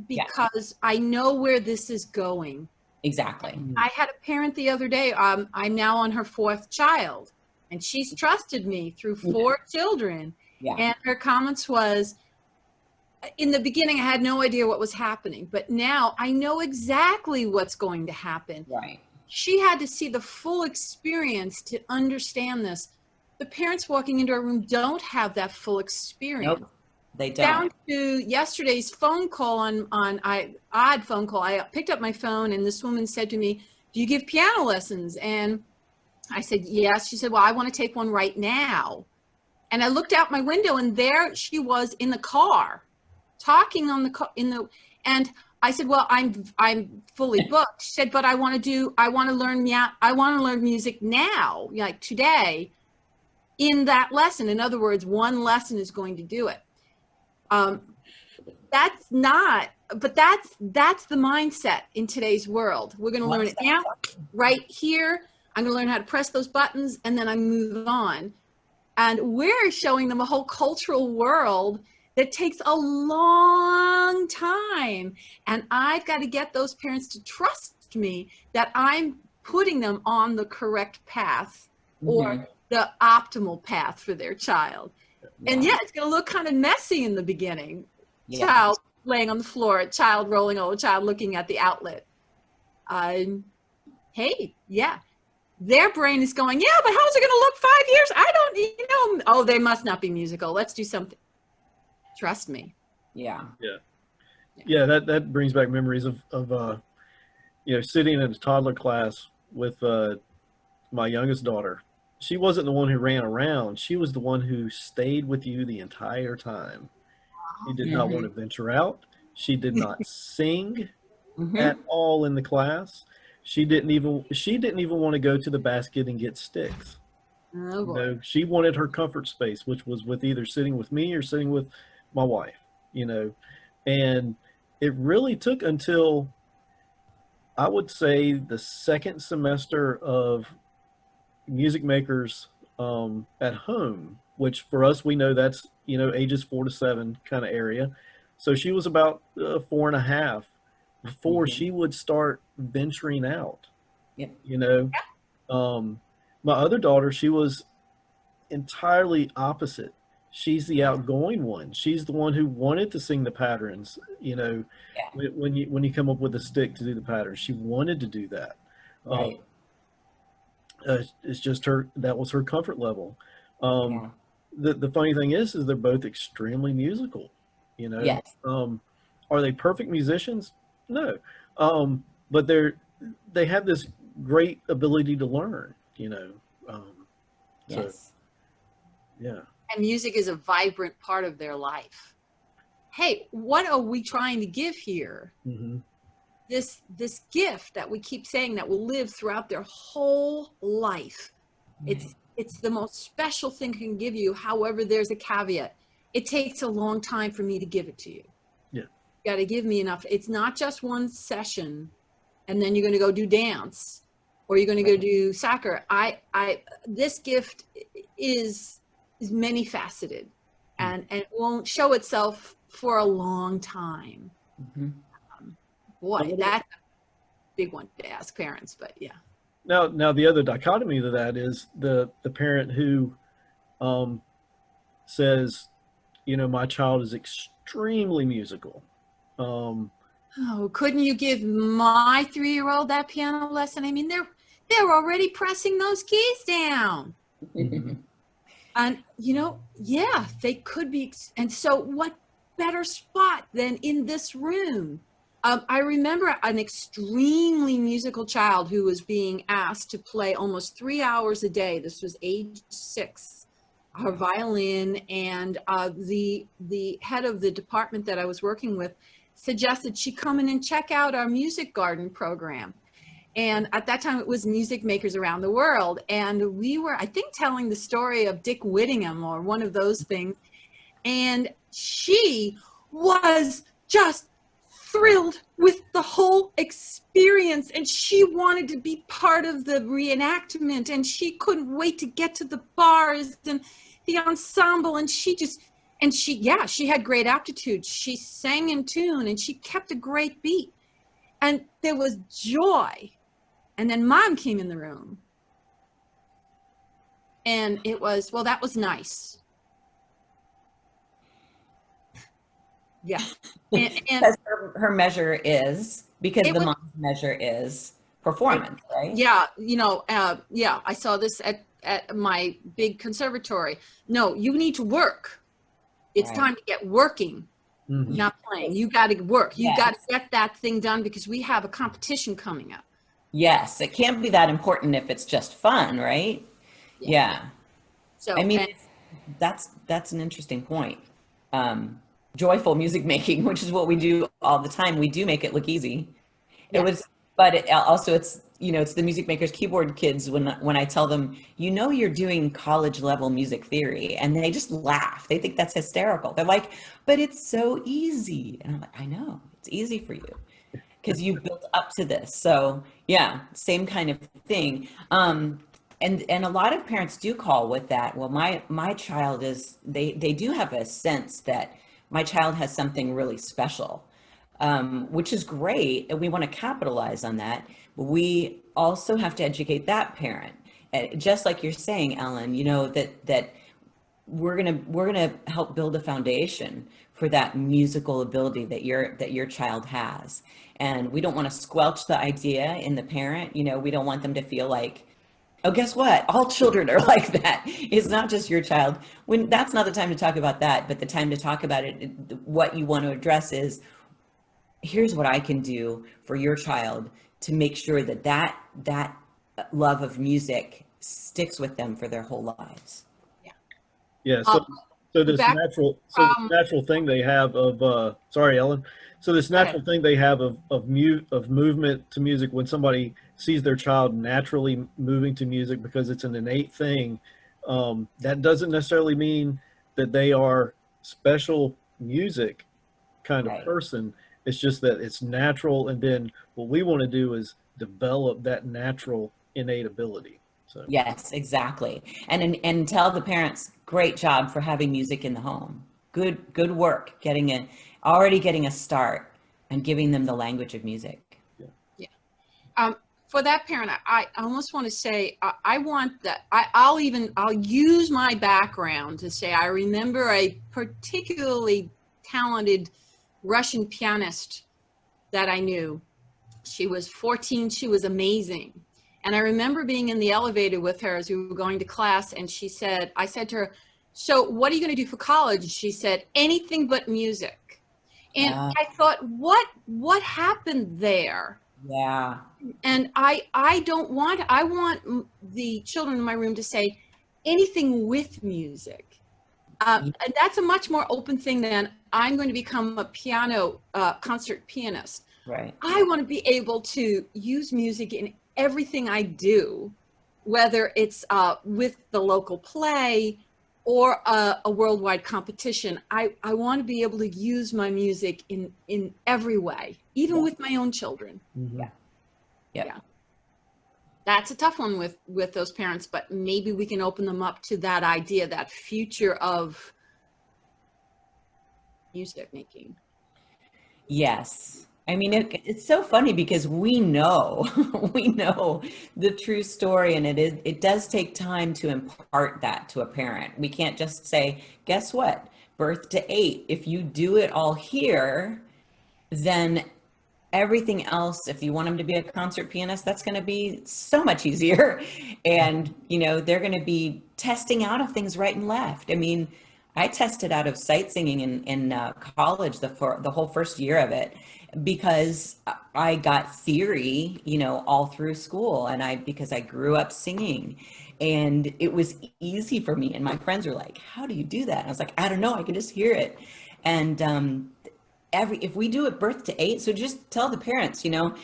because I know where this is going. Exactly. I had a parent the other day. I'm now on her 4th child, and she's trusted me through 4 children. Yeah. And her comments was, in the beginning, I had no idea what was happening, but now I know exactly what's going to happen. Right. She had to see the full experience to understand this. The parents walking into our room don't have that full experience. Nope, they don't. Down to yesterday's phone call odd phone call. I picked up my phone, and this woman said to me, "Do you give piano lessons?" And I said, "Yes." She said, "Well, I want to take one right now." And I looked out my window, and there she was in the car, talking and I said, "Well, I'm fully booked." She said, "But I want to learn music now, like today, in that lesson." In other words, one lesson is going to do it. That's the mindset in today's world. We're going to learn it now, right here. I'm going to learn how to press those buttons, and then I move on. And we're showing them a whole cultural world that takes a long time. And I've got to get those parents to trust me that I'm putting them on the correct path or the optimal path for their child. And yeah, it's going to look kind of messy in the beginning. Yeah. Child laying on the floor, child rolling over, child looking at the outlet. Hey, yeah. Their brain is going, yeah, but how's it going to look 5 years? I don't, oh, they must not be musical. Let's do something. Trust me. Yeah. Yeah, that brings back memories of sitting in a toddler class with my youngest daughter. She wasn't the one who ran around. She was the one who stayed with you the entire time. She did not want to venture out. She did not sing at all in the class. She didn't even want to go to the basket and get sticks. Oh, boy. She wanted her comfort space, which was with either sitting with me or sitting with my wife, and it really took until I would say the second semester of music makers at home, which for us, we know that's, ages 4 to 7 kind of area. So she was about 4.5 before she would start venturing out. Yep. My other daughter, she was entirely opposite. She's the outgoing one. She's the one who wanted to sing the patterns. When you come up with a stick to do the patterns, she wanted to do that. Right. It's just that was her comfort level. The funny thing is they're both extremely musical. Yes. Are they perfect musicians? No. But they have this great ability to learn. Yes. So, yeah. And music is a vibrant part of their life. Hey, what are we trying to give here? This gift that we keep saying that will live throughout their whole life. It's the most special thing I can give you. However, there's a caveat. It takes a long time for me to give it to you. Yeah. You got to give me enough. It's not just one session and then you're going to go do dance or you're going to go do soccer. This gift is many faceted and it won't show itself for a long time. Boy, that's a big one to ask parents, but yeah. Now the other dichotomy to that is the parent who says, my child is extremely musical. Couldn't you give my 3-year-old that piano lesson? I mean, they're already pressing those keys down. And, yeah, they could be. And so what better spot than in this room? I remember an extremely musical child who was being asked to play almost 3 hours a day. This was age 6, her violin, and the head of the department that I was working with suggested she come in and check out our Musikgarten program. And at that time it was music makers around the world. And we were, I think, telling the story of Dick Whittingham or one of those things. And she was just thrilled with the whole experience and she wanted to be part of the reenactment and she couldn't wait to get to the bars and the ensemble and she had great aptitude. She sang in tune and she kept a great beat and there was joy. And then mom came in the room and it was, well, that was nice. Yeah. And because her measure is, because the mom's measure is performance, right? Yeah. I saw this at my big conservatory. No, you need to work. It's time to get working, not playing. You got to work. You got to get that thing done because we have a competition coming up. Yes. It can't be that important if it's just fun, right? Yeah. So, I mean, that's an interesting point. Joyful music making, which is what we do all the time. We do make it look easy. It's the music makers keyboard kids when I tell them, you're doing college level music theory, and they just laugh. They think that's hysterical. They're like, but it's so easy. And I'm like, I know, it's easy for you because you built up to this. So yeah, same kind of thing. And a lot of parents do call with that. Well, my child is, they do have a sense that my child has something really special, which is great. And we want to capitalize on that. But we also have to educate that parent. Just like you're saying, Ellen, you know, that we're gonna help build a foundation for that musical ability that your child has. And we don't want to squelch the idea in the parent. You know, we don't want them to feel like, oh, guess what? All children are like that. It's not just your child. When that's not the time to talk about that, but the time to talk about it, what you want to address is, here's what I can do for your child to make sure that love of music sticks with them for their whole lives. Yeah. So this back- this natural thing they have of sorry, Ellen. So this natural thing they have of movement to music, when somebody sees their child naturally moving to music because it's an innate thing, that doesn't necessarily mean that they are special music kind of Right. person. It's just that it's natural, and then what we want to do is develop that natural innate ability. So Yes, exactly. And tell the parents, great job for having music in the home. Good work already getting a start and giving them the language of music. For that parent, I almost want to say, I want that. I'll use my background to say, I remember a particularly talented Russian pianist that I knew. She was 14. She was amazing. And I remember being in the elevator with her as we were going to class. And I said to her, so what are you going to do for college? She said, anything but music. And I thought, what happened there? Yeah. And I want the children in my room to say anything with music. And that's a much more open thing than I'm going to become a piano concert pianist. Right. I want to be able to use music in everything I do, whether it's with the local play or a worldwide competition. I want to be able to use my music in every way, even with my own children. mhm. Yeah. That's a tough one with those parents, but maybe we can open them up to that idea, that future of music making. Yes. I mean, it's so funny because we know the true story, and it does take time to impart that to a parent. We can't just say, guess what? Birth to 8. If you do it all here, then everything else, if you want them to be a concert pianist, that's going to be so much easier. And, you know, they're going to be testing out of things right and left. I mean, I tested out of sight singing in college the whole first year of it, because I got theory, you know, all through school, and because I grew up singing, and it was easy for me. And my friends were like, "How do you do that?" And I was like, "I don't know. I can just hear it." And if we do it birth to 8, so just tell the parents, you know,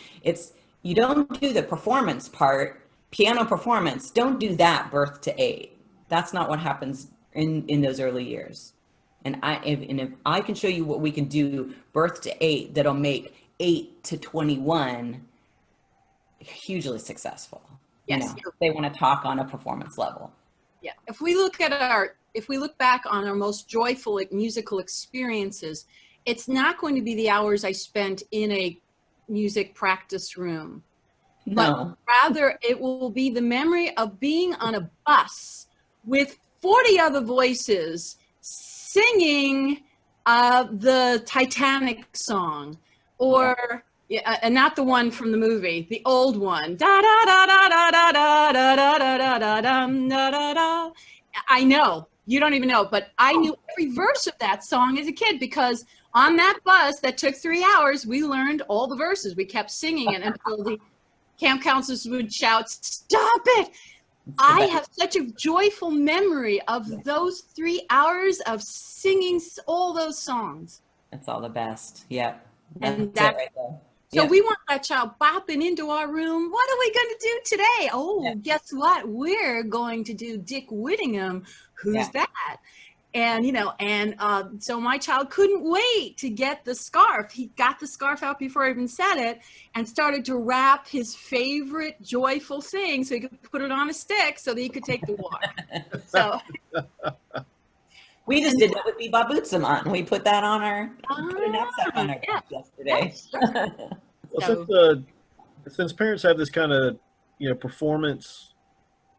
you don't do the performance part, piano performance. Don't do that birth to 8. That's not what happens in those early years. And if I can show you what we can do birth to 8, that'll make 8 to 21 hugely successful. Yes. You know, if they want to talk on a performance level. Yeah. If we look back on our most joyful musical experiences, it's not going to be the hours I spent in a music practice room, No. but rather it will be the memory of being on a bus with 40 other voices singing the Titanic song, or and not the one from the movie, the old one. Da da da da da da da da da da da da da da. I know you don't even know, but I knew every verse of that song as a kid, because on that bus that took 3 hours, we learned all the verses. We kept singing it until the camp counselors would shout, "Stop it!" I have such a joyful memory of those 3 hours of singing all those songs. That's all the best. Yeah. And That's it right there. So Yeah. we want that child bopping into our room. What are we going to do today? Oh, guess what? We're going to do Dick Whittingham. Who's that? And, you know, so my child couldn't wait to get the scarf. He got the scarf out before I even said it, and started to rap his favorite joyful thing so he could put it on a stick so that he could take the walk. So We just did that with Bebop Bootsaman. We put that on put a knapsack on our yeah, desk yesterday. Well, So, since parents have this kind of, performance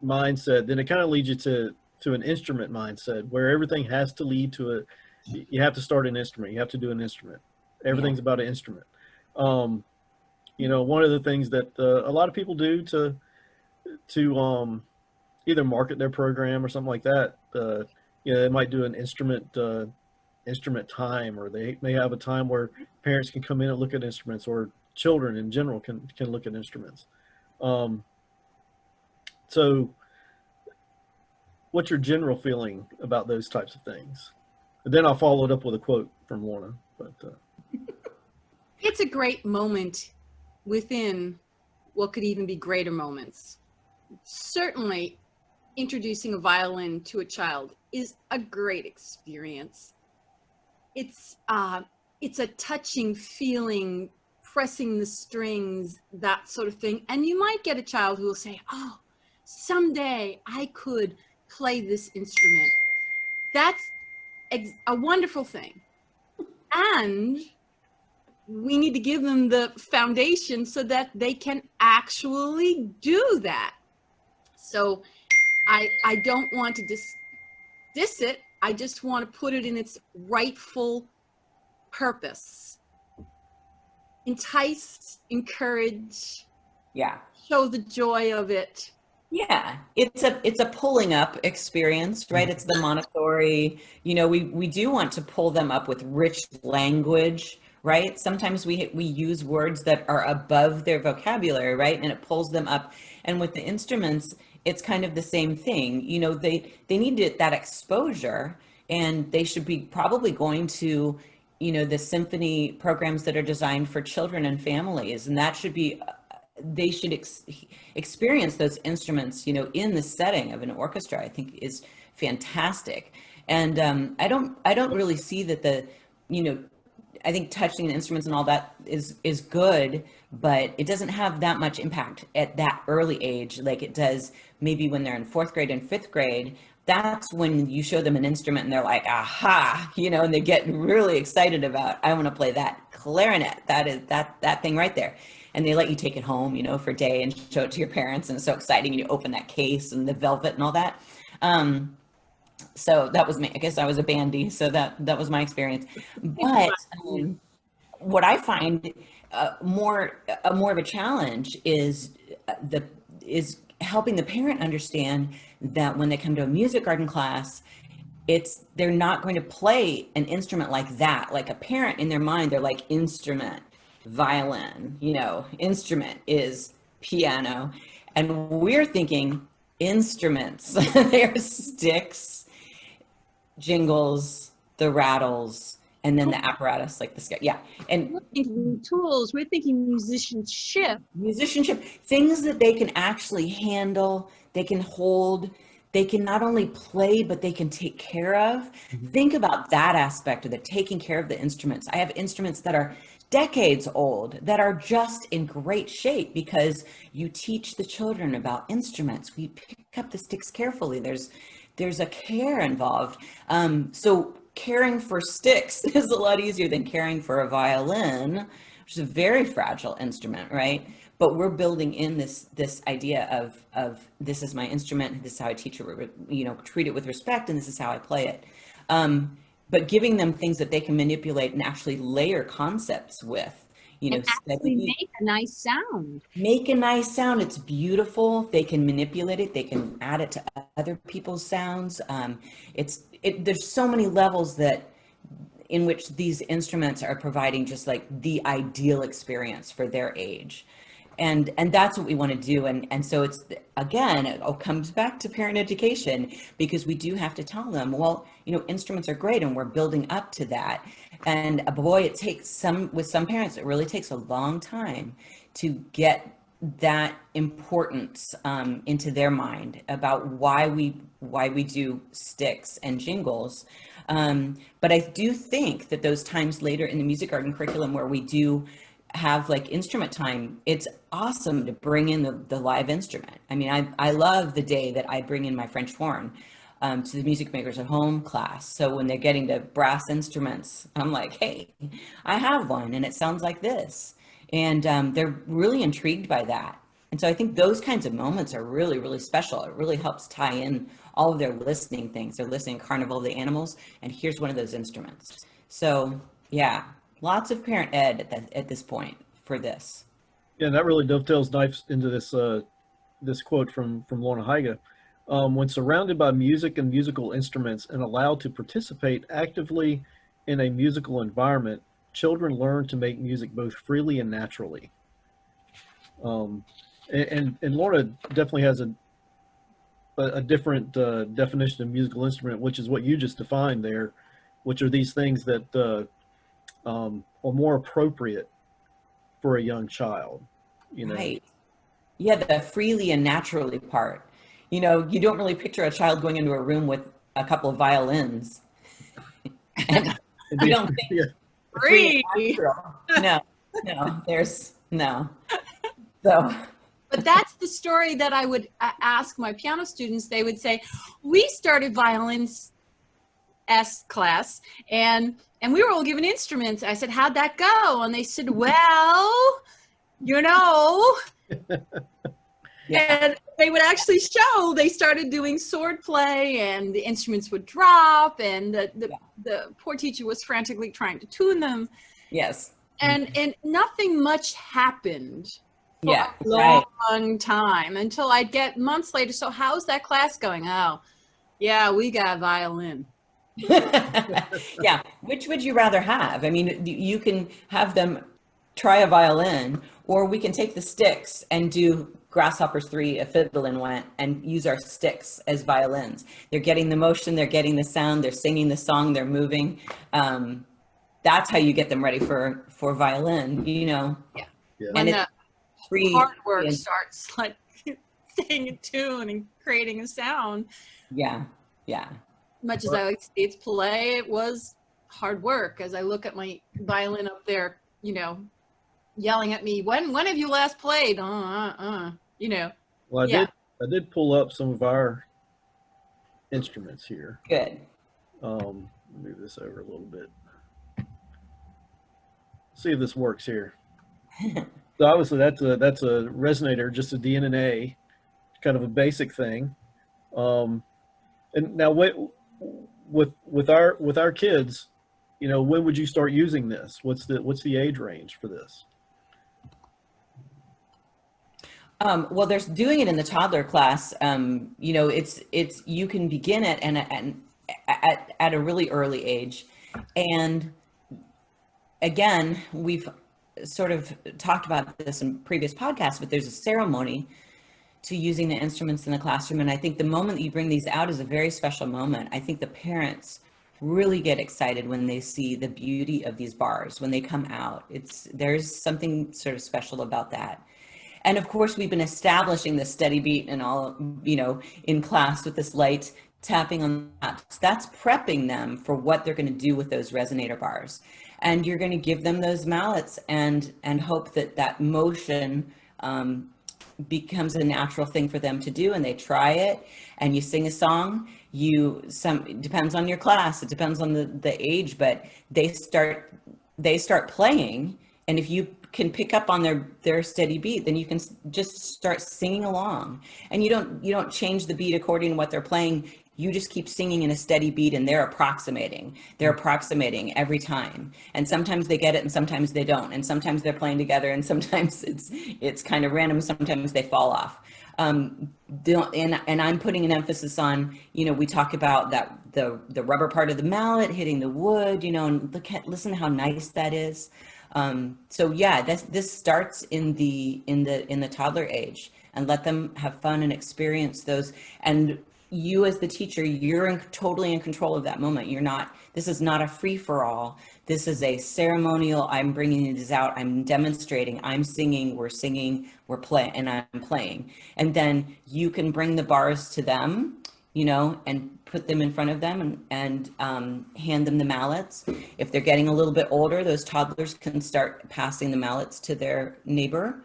mindset, then it kind of leads you to an instrument mindset where everything has to lead to you have to start an instrument. You have to do an instrument. Everything's about an instrument. One of the things that a lot of people do to either market their program or something like that, they might do an instrument time, or they may have a time where parents can come in and look at instruments, or children in general can look at instruments. So what's your general feeling about those types of things? And then I'll follow it up with a quote from Lorna. But it's a great moment within what could even be greater moments. Certainly, introducing a violin to a child is a great experience. It's a touching feeling, pressing the strings, that sort of thing. And you might get a child who will say, oh, someday I could play this instrument. That's a wonderful thing. And we need to give them the foundation so that they can actually do that. So I don't want to diss it. I just want to put it in its rightful purpose. Entice, encourage, show the joy of it. Yeah, it's a pulling up experience, right? It's the Montessori, we do want to pull them up with rich language, right? Sometimes we use words that are above their vocabulary, right? And it pulls them up. And with the instruments, it's kind of the same thing. They need that exposure, and they should be probably going to, the symphony programs that are designed for children and families. And that should be, they should experience those instruments, in the setting of an orchestra. I think is fantastic. And I don't really see that I think touching the instruments and all that is good, but it doesn't have that much impact at that early age like it does maybe when they're in 4th grade and 5th grade. That's when you show them an instrument and they're like, aha, and they get really excited about, I want to play that clarinet. That is that thing right there. And they let you take it home, for a day and show it to your parents. And it's so exciting. And you open that case and the velvet and all that. So that was me. I guess I was a bandy. So that was my experience. But what I find more of a challenge is helping the parent understand that when they come to a music garden class, they're not going to play an instrument like that. Like a parent in their mind, they're like, instrument, violin, instrument is piano. And we're thinking instruments. They're sticks, jingles, the rattles, and then the apparatus like the scale. Yeah. And we're thinking tools, we're thinking musicianship, things that they can actually handle, they can hold, they can not only play, but they can take care of. Think about that aspect of the taking care of the instruments. I have instruments that are decades old that are just in great shape because you teach the children about instruments. We pick up the sticks carefully. There's a care involved. So caring for sticks is a lot easier than caring for a violin, which is a very fragile instrument, right? But we're building in this idea of this is my instrument, this is how I teach it, treat it with respect, and this is how I play it. But giving them things that they can manipulate and actually layer concepts with, and actually make a nice sound. Make a nice sound. It's beautiful. They can manipulate it. They can add it to other people's sounds. There's so many levels in which these instruments are providing just like the ideal experience for their age. And that's what we want to do. And so it's, again, it all comes back to parent education, because we do have to tell them, well, instruments are great and we're building up to that. And boy, it takes with some parents, it really takes a long time to get that importance into their mind about why we do sticks and jingles. But I do think that those times later in the music garden curriculum where we do have like instrument time, it's awesome to bring in the live instrument. I mean, I love the day that I bring in my French horn. to the Music Makers at Home class. So when they're getting to brass instruments, I'm like, hey, I have one and it sounds like this. And they're really intrigued by that. And so I think those kinds of moments are really, really special. It really helps tie in all of their listening things. They're listening Carnival of the Animals, and here's one of those instruments. So yeah, lots of parent ed at this point for this. Yeah, and that really dovetails nice into this quote from Lorna Heyge. When surrounded by music and musical instruments and allowed to participate actively in a musical environment, children learn to make music both freely and naturally. And Lorna definitely has a different definition of musical instrument, which is what you just defined there, which are these things that are more appropriate for a young child, you know. Right. Yeah, the freely and naturally part. You know, you don't really picture a child going into a room with a couple of violins. And I don't think Yeah. Free. No, there's no. So But that's the story that I would ask my piano students. They would say, we started violins class and we were all given instruments. I said, how'd that go? And they said, well, you know, yeah. and they would actually show they started doing sword play and the instruments would drop and the poor teacher was frantically trying to tune them. Yes. And nothing much happened for Yeah. a long time until I'd get months later. So how's that class going? Oh, yeah, we got violin. Yeah. Which would you rather have? I mean, you can have them try a violin, or we can take the sticks and do Grasshoppers 3, a fiddle and went, and use our sticks as violins. They're getting the motion, they're getting the sound, they're singing the song, they're moving. That's how you get them ready for violin, you know. Yeah. Yeah. And it's free hard work and- starts like staying in tune and creating a sound. Yeah. Much as I like to see its play, it was hard work. As I look at my violin up there, you know, yelling at me, when have you last played? You know. Well, Yeah. I did pull up some of our instruments here. Good. Move this over a little bit. See if this works here. So obviously that's a resonator, just a D and an A, kind of a basic thing. And now with our kids, you know, when would you start using this? What's the age range for this? Well, there's doing it in the toddler class. You know, it's you can begin it and at a really early age. And again, we've sort of talked about this in previous podcasts, but there's a ceremony to using the instruments in the classroom. And I think the moment that you bring these out is a very special moment. I think the parents really get excited when they see the beauty of these bars, when they come out. There's something sort of special about that. And of course, we've been establishing the steady beat and all, you know, in class with this light tapping on that. That's prepping them for what they're going to do with those resonator bars. And you're going to give them those mallets and hope that motion becomes a natural thing for them to do, and they try it, and you sing a song. It depends on your class, it depends on the age, but they start playing, and if you can pick up on their steady beat, then you can just start singing along, and you don't change the beat according to what they're playing. You just keep singing in a steady beat, and they're approximating every time. And sometimes they get it and sometimes they don't. And sometimes they're playing together and sometimes it's kind of random. Sometimes they fall off. And I'm putting an emphasis on, you know, we talk about that the rubber part of the mallet hitting the wood, you know, and listen to how nice that is. So yeah, this starts in the toddler age, and let them have fun and experience those. And you as the teacher, you're totally in control of that moment. This is not a free for all. This is a ceremonial. I'm bringing this out. I'm demonstrating. I'm singing. We're playing, and I'm playing. And then you can bring the bars to them, you know, and put them in front of them and hand them the mallets. If they're getting a little bit older, those toddlers can start passing the mallets to their neighbor.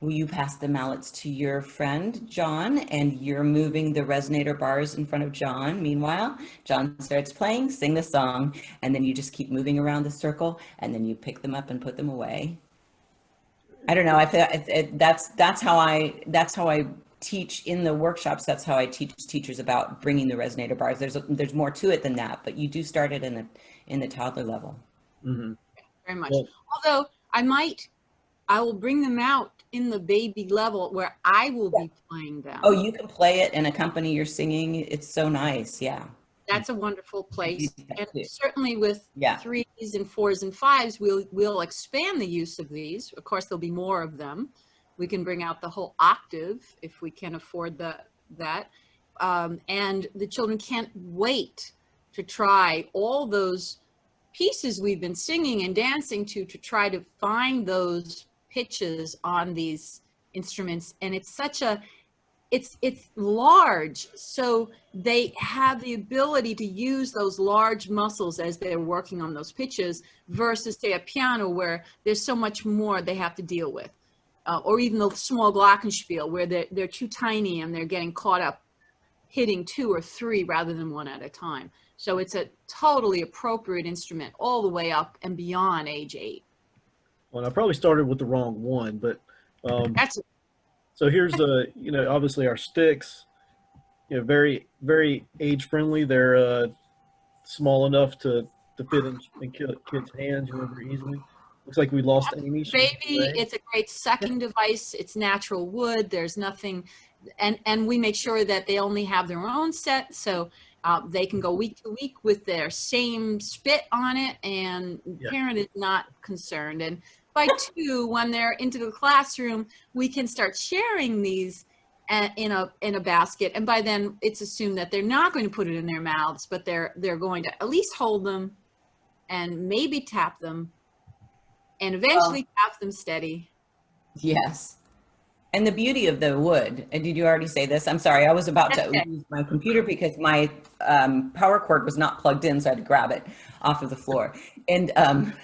Will you pass the mallets to your friend, John, and you're moving the resonator bars in front of John. Meanwhile, John starts playing, sing the song, and then you just keep moving around the circle, and then you pick them up and put them away. I don't know. I feel that's how I teach in the workshops. That's how I teach teachers about bringing the resonator bars. There's more to it than that, but you do start it in the toddler level. Mm-hmm. Very much. Well, Although I will bring them out in the baby level where I will be playing them. Oh, you can play it and accompany your singing. It's so nice. Yeah. That's a wonderful place. And too. certainly with Yeah. 3s and 4s and 5s, we'll expand the use of these. Of course, there'll be more of them. We can bring out the whole octave if we can afford that. And the children can't wait to try all those pieces we've been singing and dancing to try to find those pitches on these instruments. And it's such a, it's large, so they have the ability to use those large muscles as they're working on those pitches versus say a piano where there's so much more they have to deal with, or even the small glockenspiel where they're too tiny and they're getting caught up hitting 2 or 3 rather than 1 at a time. So it's a totally appropriate instrument all the way up and beyond age 8. well, I probably started with the wrong one, but That's so here's obviously our sticks, very, very age friendly. They're small enough to fit in kids' hands very easily. Looks like we lost Amy. baby. It's a great sucking device. It's natural wood. There's nothing, and we make sure that they only have their own set, so they can go week to week with their same spit on it, and parent is not concerned. And by 2, when they're into the classroom, we can start sharing these in a basket, and by then it's assumed that they're not going to put it in their mouths, but they're going to at least hold them and maybe tap them and eventually tap them steady. Yes. And the beauty of the wood, and did you already say this? I'm sorry, I was about to use my computer because my power cord was not plugged in, so I had to grab it off of the floor. And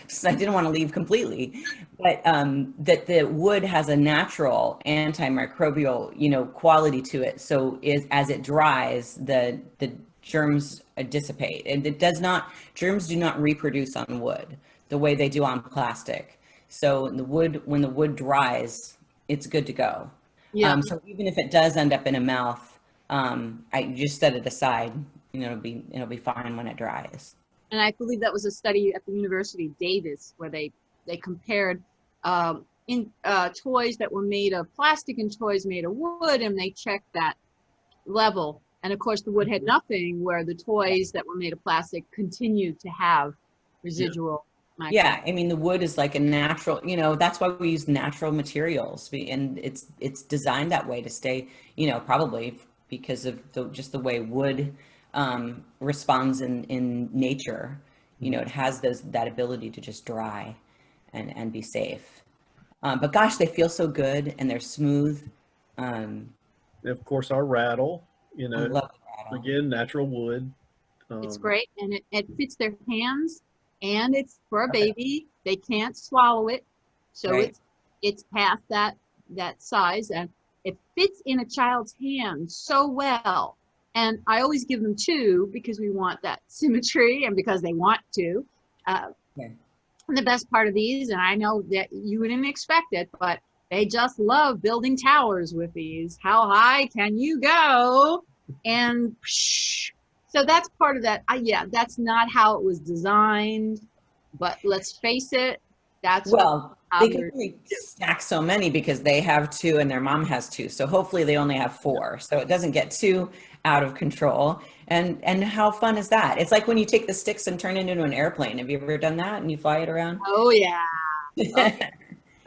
so I didn't want to leave completely, but that the wood has a natural antimicrobial, quality to it. So as it dries, the germs dissipate. And germs do not reproduce on wood the way they do on plastic. So when the wood dries, it's good to go. Yeah. So even if it does end up in a mouth, I just set it aside. It'll be fine when it dries. And I believe that was a study at the University of Davis where they compared toys that were made of plastic and toys made of wood, and they checked that level. And of course, the wood had nothing, where the toys that were made of plastic continued to have residual. Yeah, I mean, the wood is like a natural, that's why we use natural materials, and it's designed that way to stay, probably because of just the way wood responds in nature. It has that ability to just dry and be safe. But gosh, they feel so good and they're smooth. Of course, our rattle, I love the rattle. again, natural wood. It's great, and it fits their hands. And it's for a baby. They can't swallow it, so Right. it's past that size, and it fits in a child's hand so well. And I always give them 2 because we want that symmetry and because they want to. And the best part of these, and I know that you wouldn't expect it, but they just love building towers with these. How high can you go? And so that's part of that. That's not how it was designed, but let's face it, that's they can only stack so many because they have 2 and their mom has 2. So hopefully they only have 4. So it doesn't get too out of control. And how fun is that? It's like when you take the sticks and turn it into an airplane. Have you ever done that and you fly it around? Oh yeah.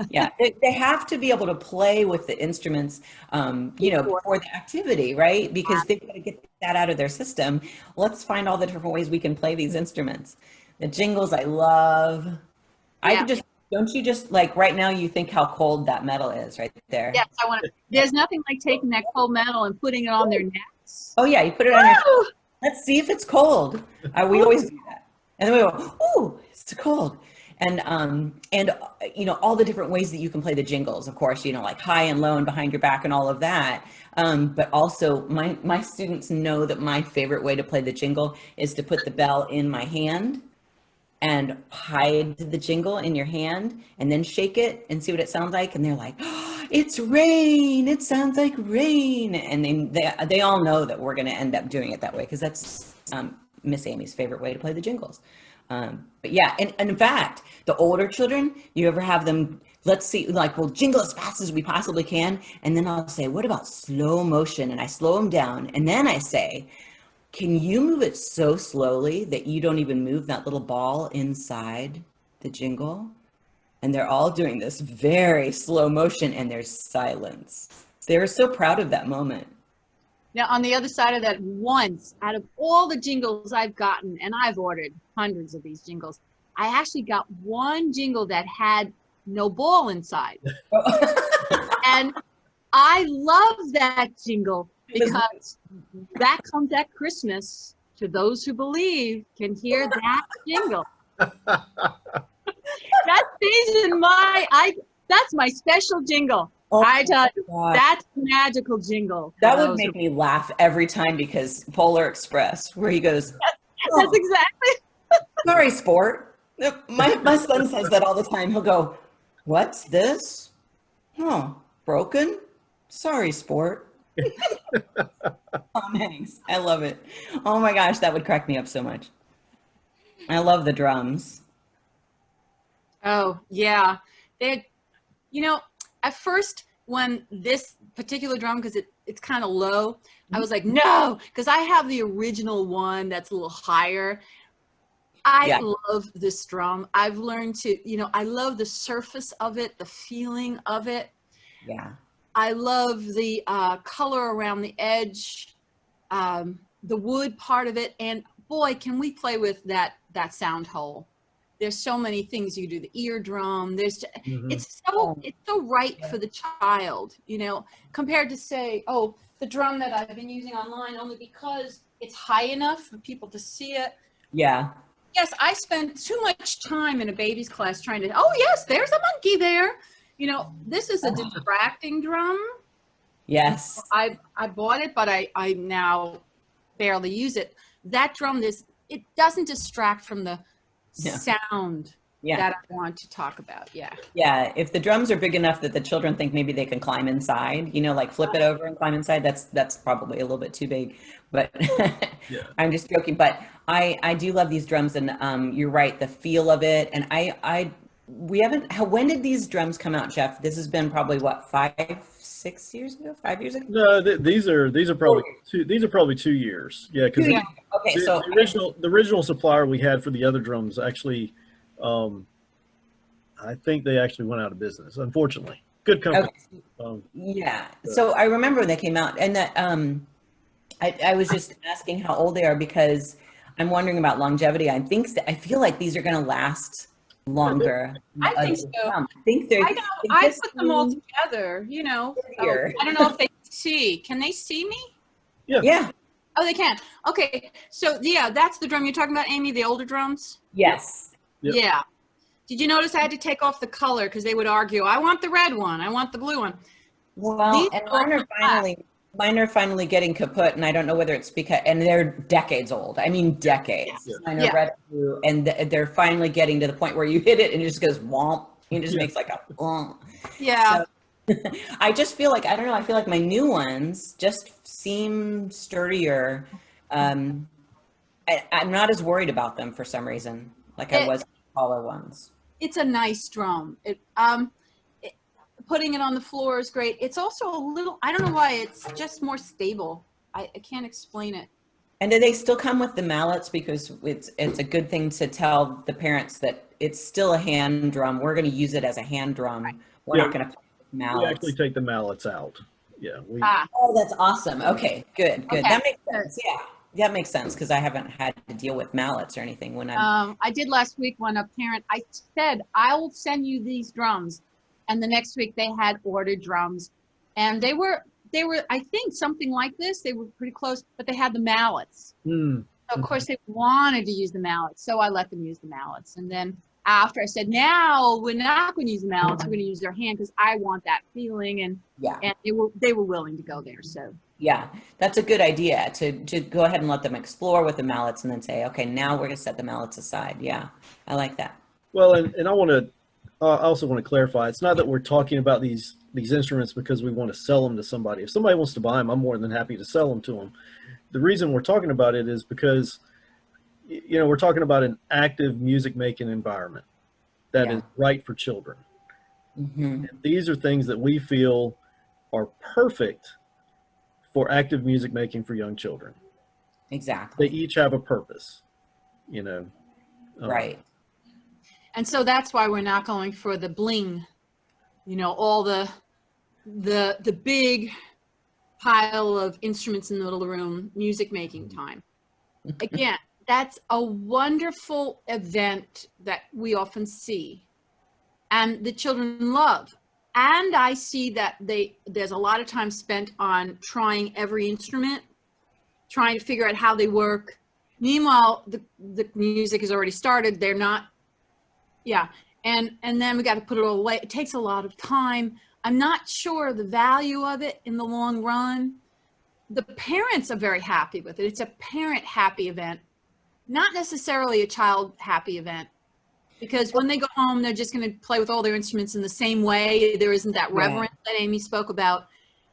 Yeah, they have to be able to play with the instruments, for the activity, right? Because they've got to get that out of their system. Let's find all the different ways we can play these instruments. The jingles I love. Yeah. Don't you just like right now you think how cold that metal is right there? Yes, there's nothing like taking that cold metal and putting it on their necks. Oh yeah, you put it on your, let's see if it's cold. We always do that. And then we go, ooh, it's cold. and you know, all the different ways that you can play the jingles, of course, you know, like high and low and behind your back and all of that. But also my students know that my favorite way to play the jingle is to put the bell in my hand and hide the jingle in your hand and then shake it and see what it sounds like. And they're like, oh, it's rain. It sounds like rain. And they all know that we're going to end up doing it that way, because that's Miss Amy's favorite way to play the jingles. But yeah, and in fact, the older children, you ever have them, let's see, like, we'll jingle as fast as we possibly can. And then I'll say, what about slow motion? And I slow them down. And then I say, can you move it so slowly that you don't even move that little ball inside the jingle? And they're all doing this very slow motion, and there's silence. They were so proud of that moment. Now, on the other side of that, once out of all the jingles I've gotten, and I've ordered hundreds of these jingles, I actually got one jingle that had no ball inside. And I love that jingle, because that comes at Christmas. To those who believe can hear that jingle. That stays in that's my special jingle. Oh, I tell you, God. that's a magical jingle. That would make me laugh every time, because Polar Express, where he goes, oh, That's exactly. sorry, sport. My son says that all the time. He'll go, what's this? Oh, broken? Sorry, sport. Tom Hanks. I love it. Oh my gosh, that would crack me up so much. I love the drums. Oh, yeah. They, you know, at first when this particular drum, because it's kind of low, I was like, no, because I have the original one that's a little higher. I love this drum. I've learned to, you know, I love the surface of it, the feeling of it. Yeah. I love the color around the edge, the wood part of it. And boy, can we play with that sound hole. There's so many things you do. The eardrum. It's so right for the child, you know, compared to, say, oh, the drum that I've been using online, only because it's high enough for people to see it. Yeah. Yes, I spend too much time in a baby's class trying to, oh yes, there's a monkey there. You know, this is a distracting drum. Yes. I bought it, but I now barely use it. That drum, it doesn't distract from the sound that I want to talk about. Yeah. Yeah. If the drums are big enough that the children think maybe they can climb inside, you know, like flip it over and climb inside, that's probably a little bit too big, but I'm just joking. But I do love these drums, and you're right, the feel of it. And when did these drums come out, Jeff? This has been probably what, 5 years ago? No, these are probably 2 years. Yeah, because the original supplier we had for the other drums actually, I think they actually went out of business, unfortunately. Good company. Okay. So I remember when they came out, and that I was just asking how old they are, because I'm wondering about longevity. I feel like these are going to last longer. I think so. I put them all together, you know. I don't know if they see. Can they see me? Yeah. Oh, they can. Okay. So yeah, that's the drum you're talking about, Amy, the older drums? Yes. Yep. Yeah. Did you notice I had to take off the color, because they would argue, I want the red one, I want the blue one. Well, and mine are finally getting kaput, and I don't know whether it's because, and they're decades old. I mean, decades. Yeah. Mine are red and blue, and they're finally getting to the point where you hit it and it just goes womp. It just makes like a womp. Yeah. So, I just feel like, I don't know, I feel like my new ones just seem sturdier. I'm not as worried about them for some reason, like I was with taller ones. It's a nice drum. Putting it on the floor is great. It's also a little, I don't know why, it's just more stable. I can't explain it. And do they still come with the mallets? Because it's a good thing to tell the parents that it's still a hand drum. We're going to use it as a hand drum. We're not going to play with mallets. We actually take the mallets out. Yeah. Oh, that's awesome. Okay, good. Okay. That makes sense. Yeah. That makes sense, because I haven't had to deal with mallets or anything when I did last week when a parent, I said, I'll send you these drums. And the next week they had ordered drums, and they were, I think, something like this. They were pretty close, but they had the mallets. So of course they wanted to use the mallets. So I let them use the mallets. And then after I said, now we're not going to use the mallets, we're going to use their hand because I want that feeling. And they were willing to go there. So yeah, that's a good idea to go ahead and let them explore with the mallets and then say, okay, now we're going to set the mallets aside. Yeah, I like that. Well, and I want to I also want to clarify. It's not that we're talking about these instruments because we want to sell them to somebody. If somebody wants to buy them, I'm more than happy to sell them to them. The reason we're talking about it is because, we're talking about an active music making environment that is right for children. Mm-hmm. And these are things that we feel are perfect for active music making for young children. Exactly. They each have a purpose, Right. And so that's why we're not going for the bling, all the big pile of instruments in the middle of the room, music making time. Again, that's a wonderful event that we often see and the children love. And I see that there's a lot of time spent on trying every instrument, trying to figure out how they work. Meanwhile, the music has already started. They're not, and then we got to put it all away. It takes a lot of time. I'm not sure the value of it in the long run. The parents are very happy with it. It's a parent happy event, not necessarily a child happy event. Because when they go home, they're just going to play with all their instruments in the same way. There isn't that reverence that Amy spoke about.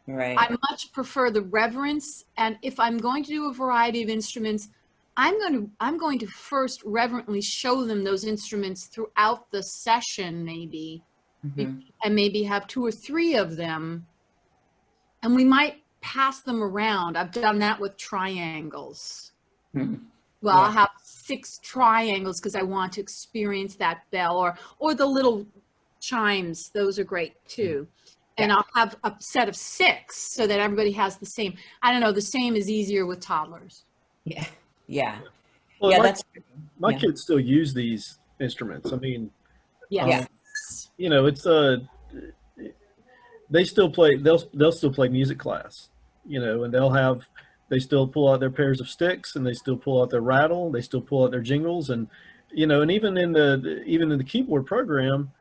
Right. I much prefer the reverence. And if I'm going to do a variety of instruments, I'm going to first reverently show them those instruments throughout the session, maybe, and maybe have 2 or 3 of them. And we might pass them around. I've done that with triangles. Well, I'll have 6 triangles because I want to experience that bell, or the little chimes. Those are great too. And I'll have a set of 6 so that everybody has the same. I don't know. The same is easier with toddlers. Yeah. Well, That's my kids still use these instruments. I mean, it's they still play. They'll still play music class. And they still pull out their pairs of sticks, and they still pull out their rattle. They still pull out their jingles, and and even in the keyboard program,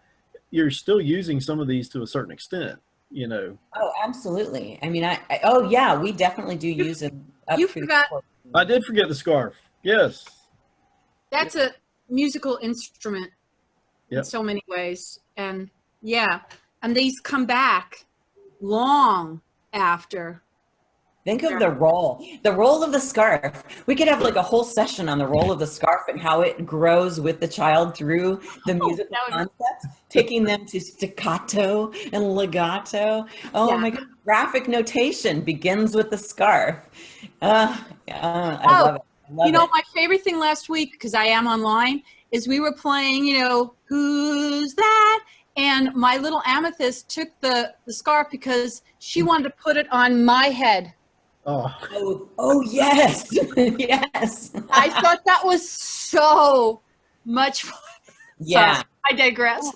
you're still using some of these to a certain extent. Oh, absolutely. I mean, we definitely do use it. You forgot. I did forget the scarf. Yes. That's a musical instrument in so many ways. And and these come back long after. Think of the role of the scarf. We could have like a whole session on the role of the scarf and how it grows with the child through the musical concepts, taking them to staccato and legato. Oh my God. Graphic notation begins with the scarf. I love it. My favorite thing last week, because I am online, is we were playing, Who's That? And my little Amethyst took the scarf because she wanted to put it on my head. Oh yes. Yes. I thought that was so much fun. Yeah. Sorry, I digress.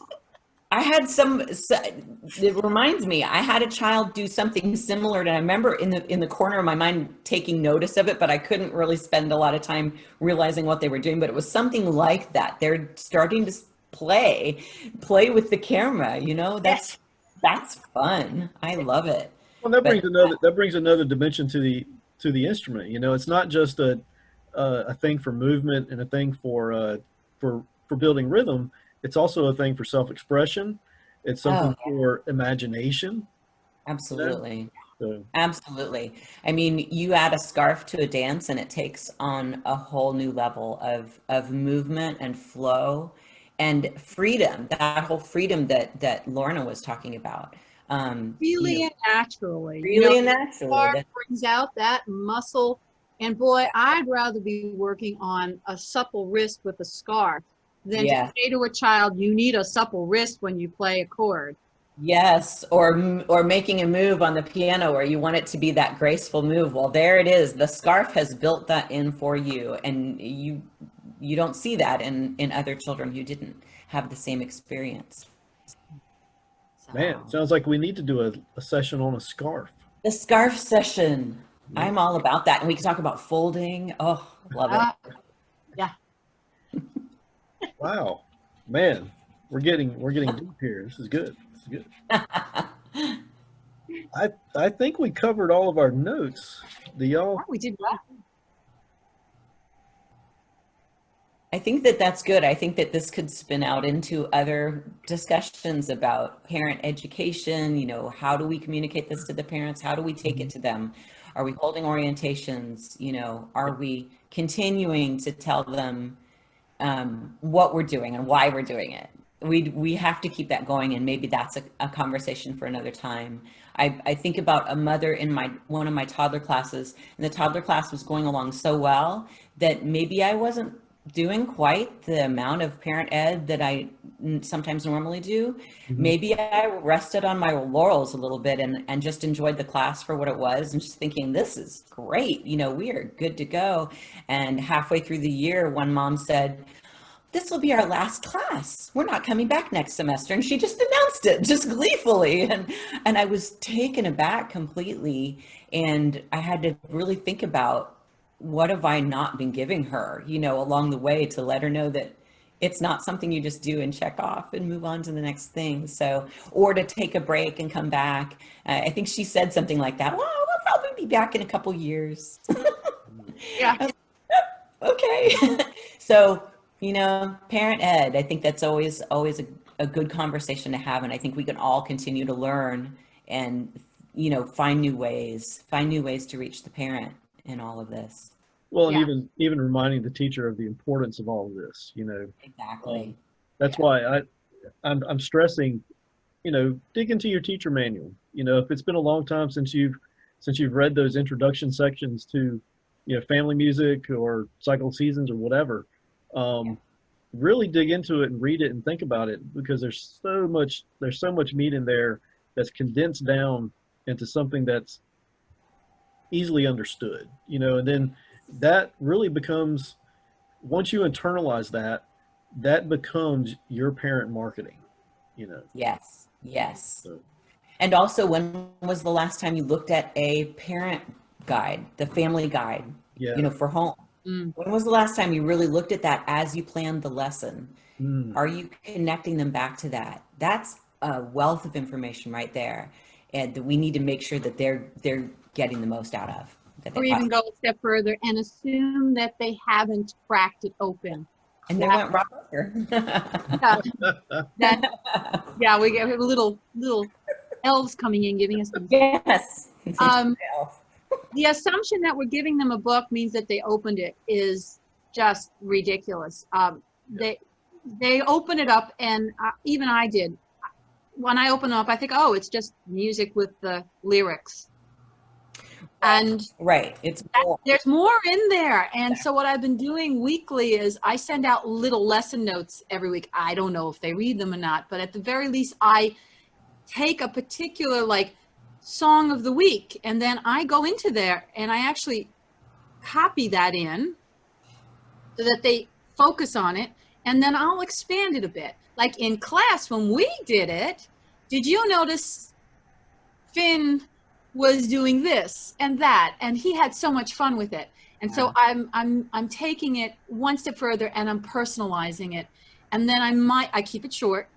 I had it reminds me, I had a child do something similar, and I remember in the corner of my mind taking notice of it, but I couldn't really spend a lot of time realizing what they were doing. But it was something like that. They're starting to play with the camera, that's fun. I love it. Well, that brings another dimension to the instrument. It's not just a thing for movement and a thing for building rhythm. It's also a thing for self-expression. It's something for imagination. Absolutely. So. Absolutely. I mean, you add a scarf to a dance and it takes on a whole new level of movement and flow and freedom, that whole freedom that Lorna was talking about. Really and naturally. Really and naturally. Scarf brings out that muscle. And boy, I'd rather be working on a supple wrist with a scarf than to say to a child, you need a supple wrist when you play a chord. Yes, or making a move on the piano where you want it to be that graceful move. Well, there it is. The scarf has built that in for you, and you don't see that in other children who didn't have the same experience. Man, sounds like we need to do a session on a scarf. The scarf session. Yeah. I'm all about that. And we can talk about folding. Oh, love it. Yeah. Wow. Man, we're getting deep here. This is good. This is good. I think we covered all of our notes. Do y'all? Oh, we did well. I think that that's good. I think that this could spin out into other discussions about parent education. You know, how do we communicate this to the parents? How do we take it to them? Are we holding orientations? You know, are we continuing to tell them what we're doing and why we're doing it? We have to keep that going, and maybe that's a conversation for another time. I think about a mother in one of my toddler classes, and the toddler class was going along so well that maybe I wasn't doing quite the amount of parent ed that I sometimes normally do. Maybe I rested on my laurels a little bit and just enjoyed the class for what it was, and just thinking, this is great. You know, we are good to go. And halfway through the year, one mom said, this will be our last class. We're not coming back next semester. And she just announced it just gleefully. And I was taken aback completely. And I had to really think about, what have I not been giving her, you know, along the way, to let her know that it's not something you just do and check off and move on to the next thing. So, or to take a break and come back. I think she said something like that. Well, we'll probably be back in a couple years. Yeah. Okay. So, you know, parent ed, I think that's always a good conversation to have. And I think we can all continue to learn and, you know, find new ways to reach the parent in all of this. Well, and Yeah. even reminding the teacher of the importance of all of this, you know. Exactly. That's why I'm stressing, you know, dig into your teacher manual. You know, if it's been a long time since you've read those introduction sections to, you know, family music or cycle seasons or whatever, really dig into it and read it and think about it, because there's so much meat in there that's condensed down into something that's easily understood, you know. And then that really becomes, once you internalize that becomes your parent marketing, you know. Yes. So, And also, when was the last time you looked at a parent guide, the family guide, yeah. you know, for home? When was the last time you really looked at that as you planned the lesson? Are you connecting them back to that? That's a wealth of information right there, and that we need to make sure that they're getting the most out of. Or even go a step further and assume that they haven't cracked it open. And there went Robert. Yeah, we have little elves coming in giving us. Yes. The assumption that we're giving them a book means that they opened it is just ridiculous. They open it up, and even I did. When I open it up, I think, oh, it's just music with the lyrics. And right, it's more. There's more in there. And so what I've been doing weekly is I send out little lesson notes every week. I don't know if they read them or not, but at the very least, I take a particular song of the week, and then I go into there and I actually copy that in so that they focus on it, and then I'll expand it a bit. Like in class when we did it, did you notice Finn was doing this and that, and he had so much fun with it? And so I'm taking it one step further and I'm personalizing it. And then I keep it short,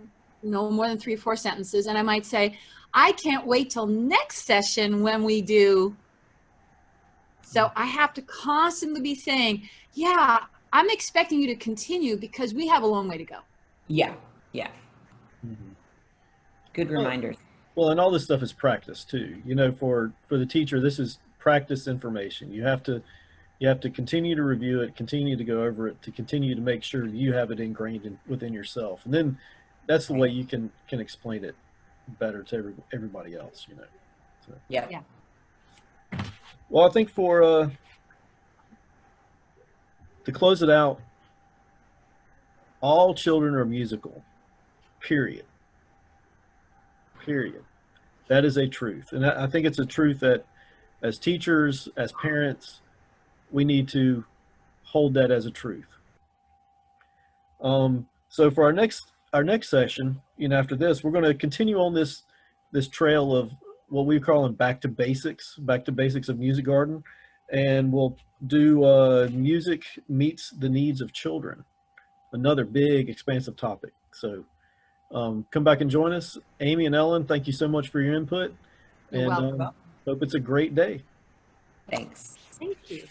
no more than 3 or 4 sentences, and I might say, I can't wait till next session when we do. So I have to constantly be saying, yeah, I'm expecting you to continue because we have a long way to go. Yeah. Good Well, reminders. Well, and all this stuff is practice too. You know, for the teacher, this is practice information. You have to continue to review it, continue to go over it, to continue to make sure you have it ingrained within yourself. And then that's the way you can explain it better to everybody else, you know. So. Yeah. Well, I think for to close it out, all children are musical. Period. That is a truth. And I think it's a truth that as teachers, as parents, we need to hold that as a truth. So for our next session, you know, after this, we're going to continue on this trail of what we call back to basics of Musikgarten, and we'll do music meets the needs of children. another big, expansive topic. So come back and join us. Amy and Ellen, thank you so much for your input. You're and welcome. hope it's a great day. Thanks. Thank you.